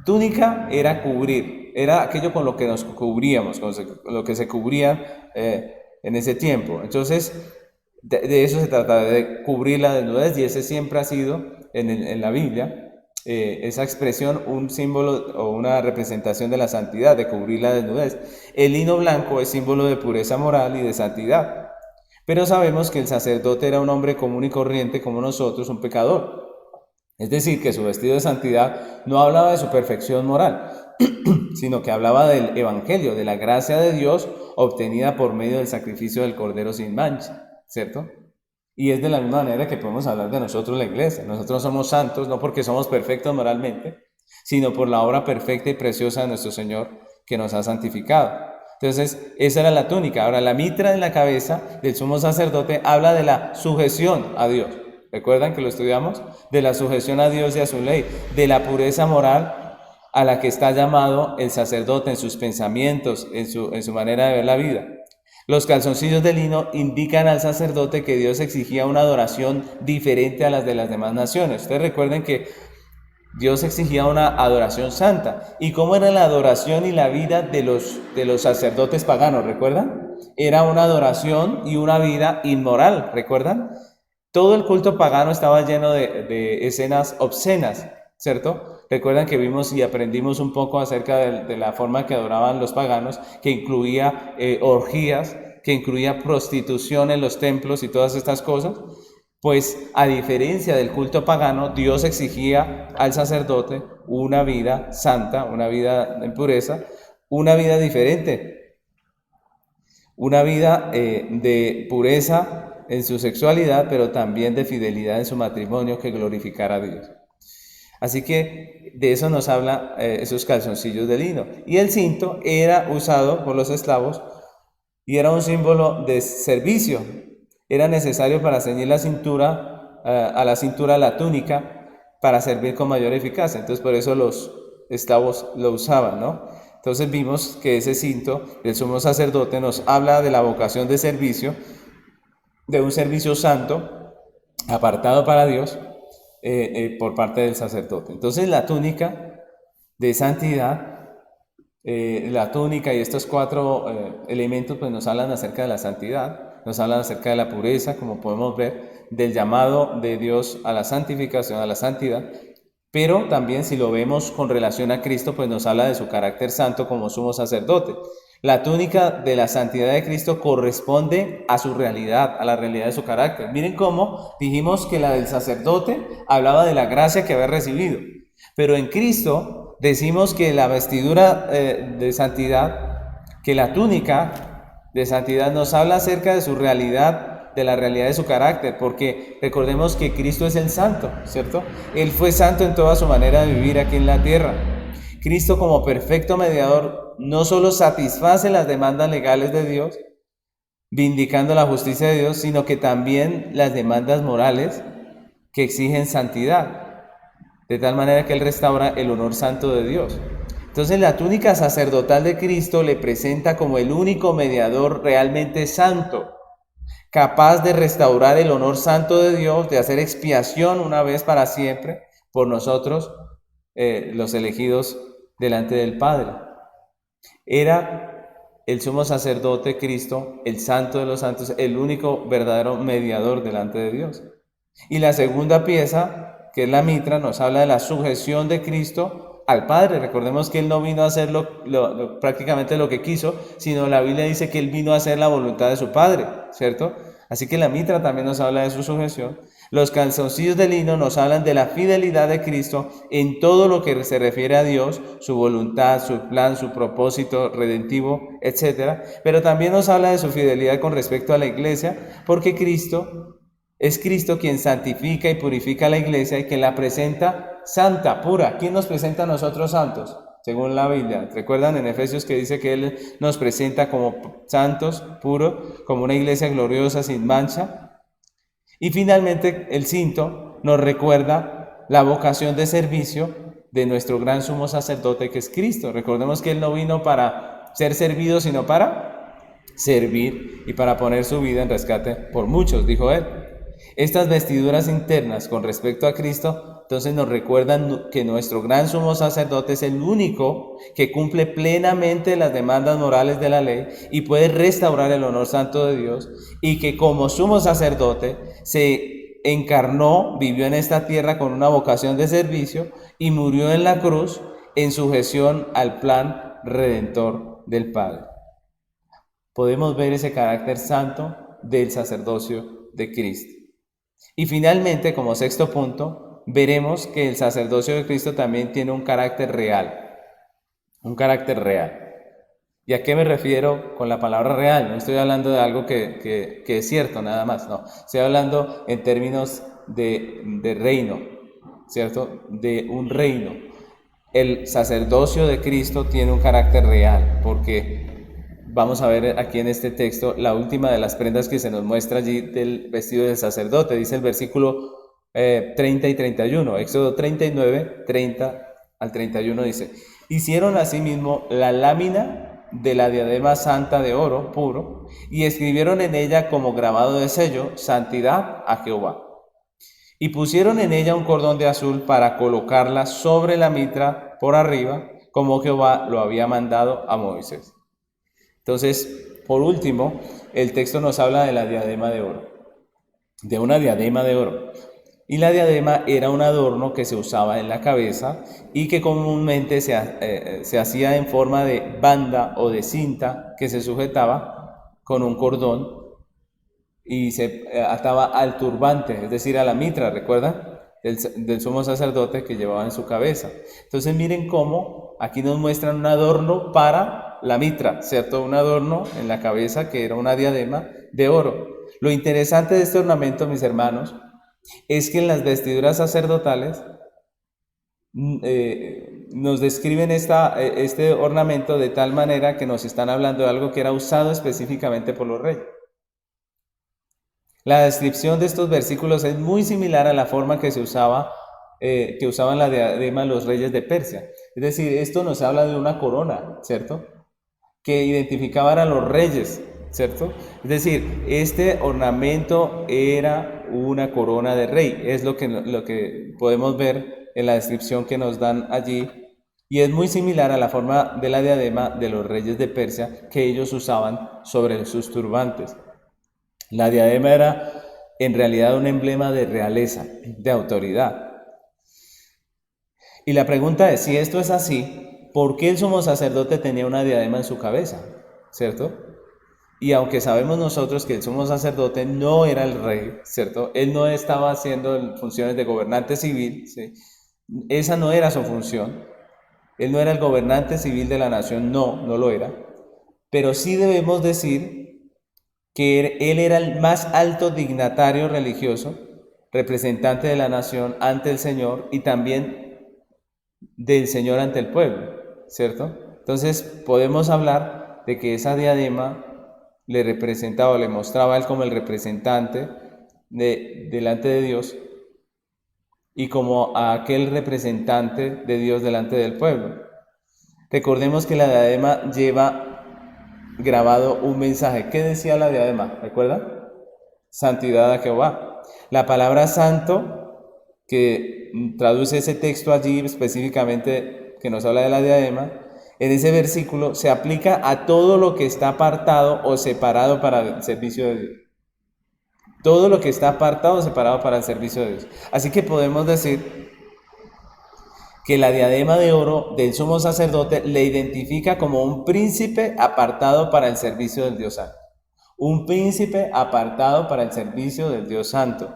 Túnica era cubrir, era aquello con lo que nos cubríamos, con lo que se cubría en ese tiempo. Entonces, de eso se trata, de cubrir la desnudez, y ese siempre ha sido en la Biblia esa expresión, un símbolo o una representación de la santidad, de cubrir la desnudez. El lino blanco es símbolo de pureza moral y de santidad, pero sabemos que el sacerdote era un hombre común y corriente como nosotros, un pecador. Es decir, que su vestido de santidad no hablaba de su perfección moral, sino que hablaba del evangelio, de la gracia de Dios obtenida por medio del sacrificio del Cordero sin mancha, ¿cierto? Y es de la misma manera que podemos hablar de nosotros, la iglesia. Nosotros somos santos no porque somos perfectos moralmente, sino por la obra perfecta y preciosa de nuestro Señor que nos ha santificado. Entonces, esa era la túnica. Ahora, la mitra en la cabeza del sumo sacerdote habla de la sujeción a Dios. ¿Recuerdan que lo estudiamos? De la sujeción a Dios y a su ley, de la pureza moral a la que está llamado el sacerdote en sus pensamientos, en su manera de ver la vida. Los calzoncillos de lino indican al sacerdote que Dios exigía una adoración diferente a las de las demás naciones. Ustedes recuerden que Dios exigía una adoración santa. ¿Y cómo era la adoración y la vida de los sacerdotes paganos? ¿Recuerdan? Era una adoración y una vida inmoral, ¿recuerdan? Todo el culto pagano estaba lleno de escenas obscenas, ¿cierto? Recuerdan que vimos y aprendimos un poco acerca de la forma que adoraban los paganos, que incluía orgías, que incluía prostitución en los templos y todas estas cosas. Pues a diferencia del culto pagano, Dios exigía al sacerdote una vida santa, una vida en pureza, una vida diferente, una vida de pureza en su sexualidad, pero también de fidelidad en su matrimonio que glorificara a Dios. Así que de eso nos habla esos calzoncillos de lino. Y el cinto era usado por los esclavos y era un símbolo de servicio. Era necesario para ceñir la cintura, a la cintura la túnica, para servir con mayor eficacia. Entonces por eso los esclavos lo usaban, ¿no? Entonces vimos que ese cinto del sumo sacerdote nos habla de la vocación de servicio, de un servicio santo, apartado para Dios, por parte del sacerdote. Entonces la túnica de santidad, la túnica y estos cuatro elementos pues nos hablan acerca de la santidad, nos hablan acerca de la pureza, como podemos ver, del llamado de Dios a la santificación, a la santidad, pero también si lo vemos con relación a Cristo, pues nos habla de su carácter santo como sumo sacerdote. La túnica de la santidad de Cristo corresponde a su realidad, a la realidad de su carácter. Miren cómo dijimos que la del sacerdote hablaba de la gracia que había recibido, pero en Cristo decimos que la vestidura de santidad, que la túnica de santidad nos habla acerca de su realidad, de la realidad de su carácter, porque recordemos que Cristo es el santo, ¿cierto? Él fue santo en toda su manera de vivir aquí en la tierra. Cristo como perfecto mediador no solo satisface las demandas legales de Dios, vindicando la justicia de Dios, sino que también las demandas morales que exigen santidad, de tal manera que Él restaura el honor santo de Dios. Entonces la túnica sacerdotal de Cristo le presenta como el único mediador realmente santo, capaz de restaurar el honor santo de Dios, de hacer expiación una vez para siempre por nosotros, los elegidos delante del Padre. Era el sumo sacerdote Cristo, el santo de los santos, el único verdadero mediador delante de Dios. Y la segunda pieza, que es la mitra, nos habla de la sujeción de Cristo al Padre. Recordemos que Él no vino a hacer prácticamente lo que quiso, sino la Biblia dice que Él vino a hacer la voluntad de su Padre, ¿cierto? Así que la mitra también nos habla de su sujeción. Los calzoncillos de lino nos hablan de la fidelidad de Cristo en todo lo que se refiere a Dios, su voluntad, su plan, su propósito redentivo, etc. Pero también nos habla de su fidelidad con respecto a la iglesia, porque es Cristo quien santifica y purifica a la iglesia y quien la presenta santa, pura. ¿Quién nos presenta a nosotros santos? Según la Biblia. ¿Recuerdan en Efesios que dice que Él nos presenta como santos, puros, como una iglesia gloriosa, sin mancha? Y finalmente el cinto nos recuerda la vocación de servicio de nuestro gran sumo sacerdote que es Cristo. Recordemos que Él no vino para ser servido, sino para servir y para poner su vida en rescate por muchos, dijo Él. Estas vestiduras internas con respecto a Cristo, entonces nos recuerdan que nuestro gran sumo sacerdote es el único que cumple plenamente las demandas morales de la ley y puede restaurar el honor santo de Dios, y que como sumo sacerdote se encarnó, vivió en esta tierra con una vocación de servicio y murió en la cruz en sujeción al plan redentor del Padre. Podemos ver ese carácter santo del sacerdocio de Cristo. Y finalmente, como sexto punto, veremos que el sacerdocio de Cristo también tiene un carácter real. Un carácter real. ¿Y a qué me refiero con la palabra real? No estoy hablando de algo que es cierto, nada más, no. Estoy hablando en términos de reino, ¿cierto? De un reino. El sacerdocio de Cristo tiene un carácter real, porque vamos a ver aquí en este texto la última de las prendas que se nos muestra allí del vestido del sacerdote. Dice el versículo 30 y 31, Éxodo 39, 30 al 31 dice: hicieron asimismo la lámina de la diadema santa de oro puro y escribieron en ella como grabado de sello: santidad a Jehová. Y pusieron en ella un cordón de azul para colocarla sobre la mitra por arriba, como Jehová lo había mandado a Moisés. Entonces, por último, el texto nos habla de la diadema de oro, de una diadema de oro. Y la diadema era un adorno que se usaba en la cabeza y que comúnmente se hacía en forma de banda o de cinta que se sujetaba con un cordón y se ataba al turbante, es decir, a la mitra, ¿recuerdan? Del sumo sacerdote que llevaba en su cabeza. Entonces miren cómo aquí nos muestran un adorno para la mitra, ¿cierto? Un adorno en la cabeza que era una diadema de oro. Lo interesante de este ornamento, mis hermanos, es que en las vestiduras sacerdotales nos describen este ornamento de tal manera que nos están hablando de algo que era usado específicamente por los reyes. La descripción de estos versículos es muy similar a la forma que usaban la diadema los reyes de Persia. Es decir, esto nos habla de una corona, ¿cierto? Que identificaban a los reyes, ¿cierto? Es decir, este ornamento era una corona de rey, es lo que podemos ver en la descripción que nos dan allí, y es muy similar a la forma de la diadema de los reyes de Persia que ellos usaban sobre sus turbantes. La diadema era en realidad un emblema de realeza, de autoridad. Y la pregunta es, si esto es así, ¿por qué el sumo sacerdote tenía una diadema en su cabeza? ¿Cierto? Y aunque sabemos nosotros que el sumo sacerdote no era el rey, ¿cierto? Él no estaba haciendo funciones de gobernante civil, ¿sí? Esa no era su función. Él no era el gobernante civil de la nación, no lo era. Pero sí debemos decir que él era el más alto dignatario religioso, representante de la nación ante el Señor y también del Señor ante el pueblo, ¿cierto? Entonces podemos hablar de que esa diadema le representaba o le mostraba a él como el representante delante de Dios y como a aquel representante de Dios delante del pueblo. Recordemos que la diadema lleva grabado un mensaje. ¿Qué decía la diadema? ¿Recuerdan? Santidad a Jehová. La palabra santo, que traduce ese texto allí específicamente que nos habla de la diadema, en ese versículo se aplica a todo lo que está apartado o separado para el servicio de Dios. Todo lo que está apartado o separado para el servicio de Dios. Así que podemos decir que la diadema de oro del sumo sacerdote le identifica como un príncipe apartado para el servicio del Dios Santo. Un príncipe apartado para el servicio del Dios Santo.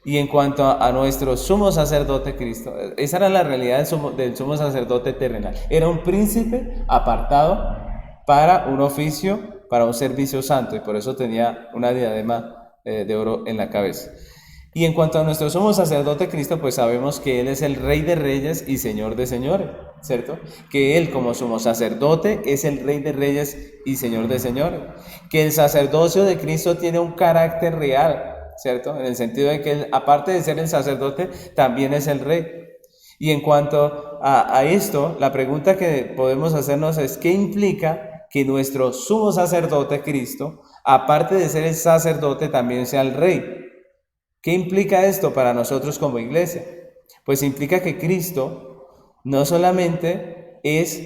Y en cuanto a nuestro sumo sacerdote Cristo, esa era la realidad del sumo sacerdote terrenal. Era un príncipe apartado para un oficio, para un servicio santo, y por eso tenía una diadema de oro en la cabeza. Y en cuanto a nuestro sumo sacerdote Cristo, pues sabemos que Él es el Rey de Reyes y Señor de Señores, ¿cierto? Que Él como sumo sacerdote es el Rey de Reyes y Señor de Señores. Que el sacerdocio de Cristo tiene un carácter real, ¿cierto? En el sentido de que Él, aparte de ser el sacerdote, también es el Rey. Y en cuanto a esto, la pregunta que podemos hacernos es, ¿qué implica que nuestro sumo sacerdote Cristo, aparte de ser el sacerdote, también sea el Rey? ¿Qué implica esto para nosotros como iglesia? Pues implica que Cristo no solamente es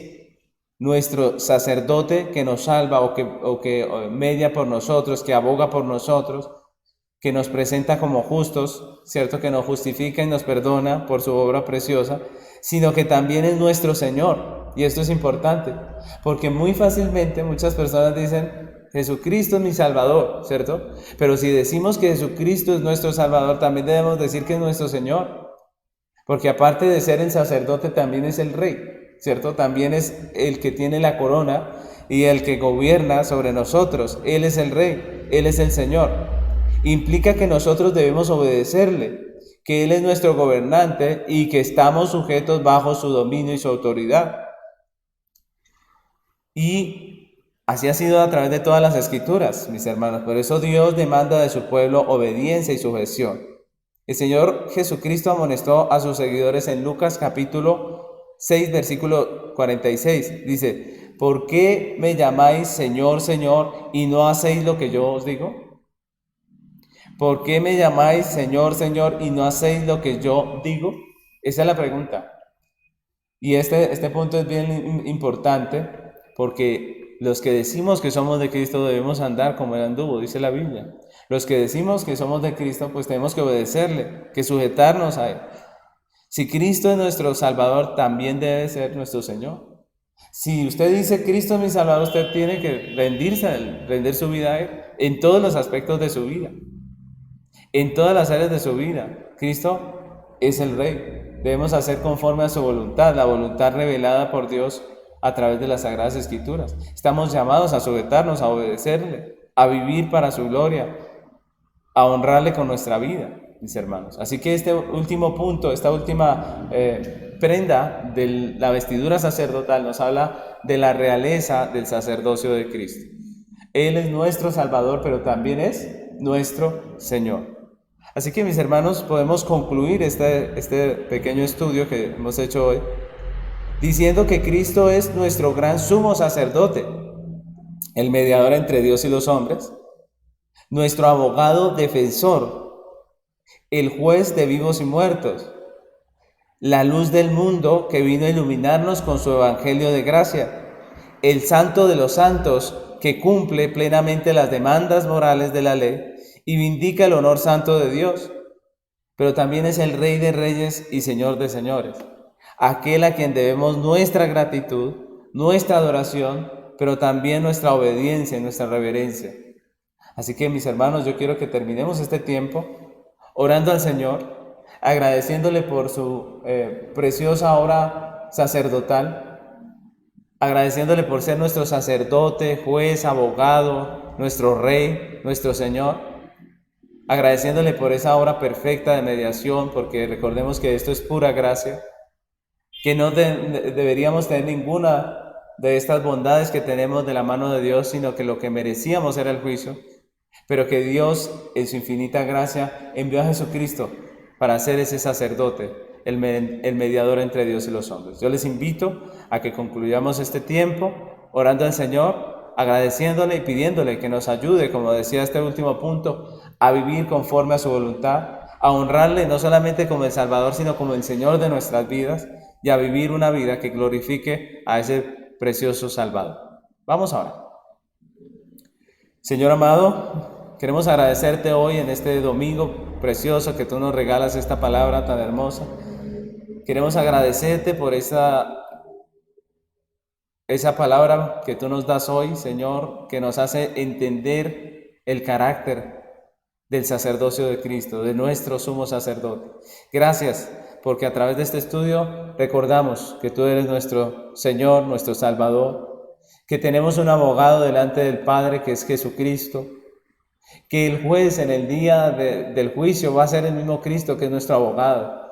nuestro sacerdote que nos salva o que media por nosotros, que aboga por nosotros, que nos presenta como justos, ¿cierto? Que nos justifica y nos perdona por su obra preciosa, sino que también es nuestro Señor. Y esto es importante, porque muy fácilmente muchas personas dicen, Jesucristo es mi Salvador, ¿cierto? Pero si decimos que Jesucristo es nuestro Salvador, también debemos decir que es nuestro Señor. Porque aparte de ser el sacerdote, también es el Rey, ¿cierto? También es el que tiene la corona y el que gobierna sobre nosotros. Él es el Rey, Él es el Señor. Implica que nosotros debemos obedecerle, que Él es nuestro gobernante y que estamos sujetos bajo su dominio y su autoridad. Y así ha sido a través de todas las escrituras, mis hermanos. Por eso Dios demanda de su pueblo obediencia y sujeción. El Señor Jesucristo amonestó a sus seguidores en Lucas capítulo 6, versículo 46. Dice, ¿por qué me llamáis Señor, Señor, y no hacéis lo que yo os digo? ¿Por qué me llamáis Señor, Señor, y no hacéis lo que yo digo? Esa es la pregunta. Y este punto es bien importante porque los que decimos que somos de Cristo debemos andar como Él anduvo, dice la Biblia. Los que decimos que somos de Cristo, pues tenemos que obedecerle, que sujetarnos a Él. Si Cristo es nuestro Salvador, también debe ser nuestro Señor. Si usted dice Cristo es mi Salvador, usted tiene que rendirse a Él, rendir su vida a Él en todos los aspectos de su vida, en todas las áreas de su vida. Cristo es el Rey. Debemos hacer conforme a su voluntad, la voluntad revelada por Dios a través de las Sagradas Escrituras. Estamos llamados a sujetarnos, a obedecerle, a vivir para su gloria, a honrarle con nuestra vida, mis hermanos. Así que este último punto, esta última prenda de la vestidura sacerdotal nos habla de la realeza del sacerdocio de Cristo. Él es nuestro Salvador, pero también es nuestro Señor. Así que, mis hermanos, podemos concluir este pequeño estudio que hemos hecho hoy diciendo que Cristo es nuestro gran sumo sacerdote, el mediador entre Dios y los hombres, nuestro abogado defensor, el juez de vivos y muertos, la luz del mundo que vino a iluminarnos con su evangelio de gracia, el santo de los santos que cumple plenamente las demandas morales de la ley y vindica el honor santo de Dios, pero también es el Rey de reyes y Señor de señores, aquel a quien debemos nuestra gratitud, nuestra adoración, pero también nuestra obediencia y nuestra reverencia. Así que, mis hermanos, yo quiero que terminemos este tiempo orando al Señor, agradeciéndole por su preciosa obra sacerdotal, agradeciéndole por ser nuestro sacerdote, juez, abogado, nuestro Rey, nuestro Señor, agradeciéndole por esa obra perfecta de mediación, porque recordemos que esto es pura gracia, que no deberíamos tener ninguna de estas bondades que tenemos de la mano de Dios, sino que lo que merecíamos era el juicio, pero que Dios en su infinita gracia envió a Jesucristo para ser ese sacerdote, el mediador entre Dios y los hombres. Yo les invito a que concluyamos este tiempo orando al Señor, agradeciéndole y pidiéndole que nos ayude, como decía este último punto, a vivir conforme a su voluntad, a honrarle no solamente como el Salvador, sino como el Señor de nuestras vidas, y a vivir una vida que glorifique a ese precioso Salvador. Vamos ahora. Señor amado, queremos agradecerte hoy en este domingo precioso que tú nos regalas esta palabra tan hermosa. Queremos agradecerte por esa palabra que tú nos das hoy, Señor, que nos hace entender el carácter del sacerdocio de Cristo, de nuestro sumo sacerdote. Gracias, porque a través de este estudio recordamos que tú eres nuestro Señor, nuestro Salvador, que tenemos un abogado delante del Padre que es Jesucristo, que el juez en el día del juicio va a ser el mismo Cristo que es nuestro abogado,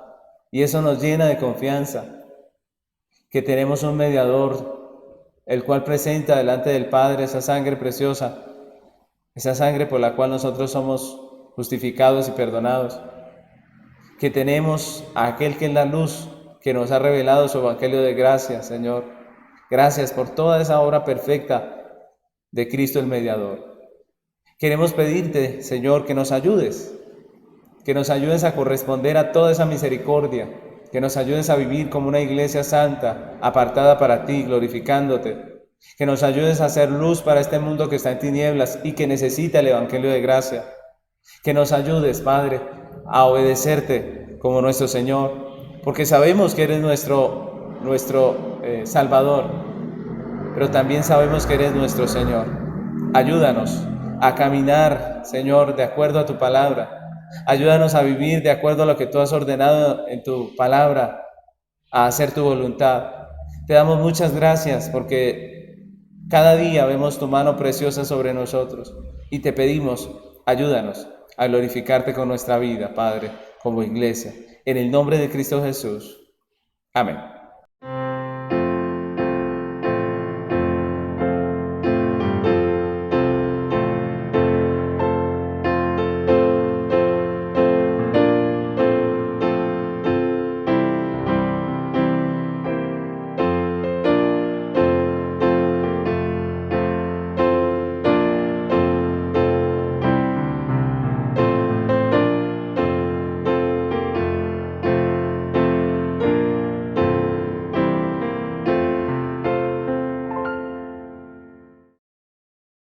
y eso nos llena de confianza, que tenemos un mediador, el cual presenta delante del Padre esa sangre preciosa, esa sangre por la cual nosotros somos justificados y perdonados, que tenemos a aquel que es la luz, que nos ha revelado su evangelio de gracia, Señor. Gracias por toda esa obra perfecta de Cristo el mediador. Queremos pedirte, Señor, que nos ayudes a corresponder a toda esa misericordia, que nos ayudes a vivir como una iglesia santa, apartada para ti, glorificándote, que nos ayudes a hacer luz para este mundo que está en tinieblas y que necesita el evangelio de gracia. Que nos ayudes, Padre, a obedecerte como nuestro Señor, porque sabemos que eres nuestro Salvador, pero también sabemos que eres nuestro Señor. Ayúdanos a caminar, Señor, de acuerdo a tu palabra. Ayúdanos a vivir de acuerdo a lo que tú has ordenado en tu palabra, a hacer tu voluntad. Te damos muchas gracias porque cada día vemos tu mano preciosa sobre nosotros y te pedimos, ayúdanos a glorificarte con nuestra vida, Padre, como iglesia. En el nombre de Cristo Jesús. Amén.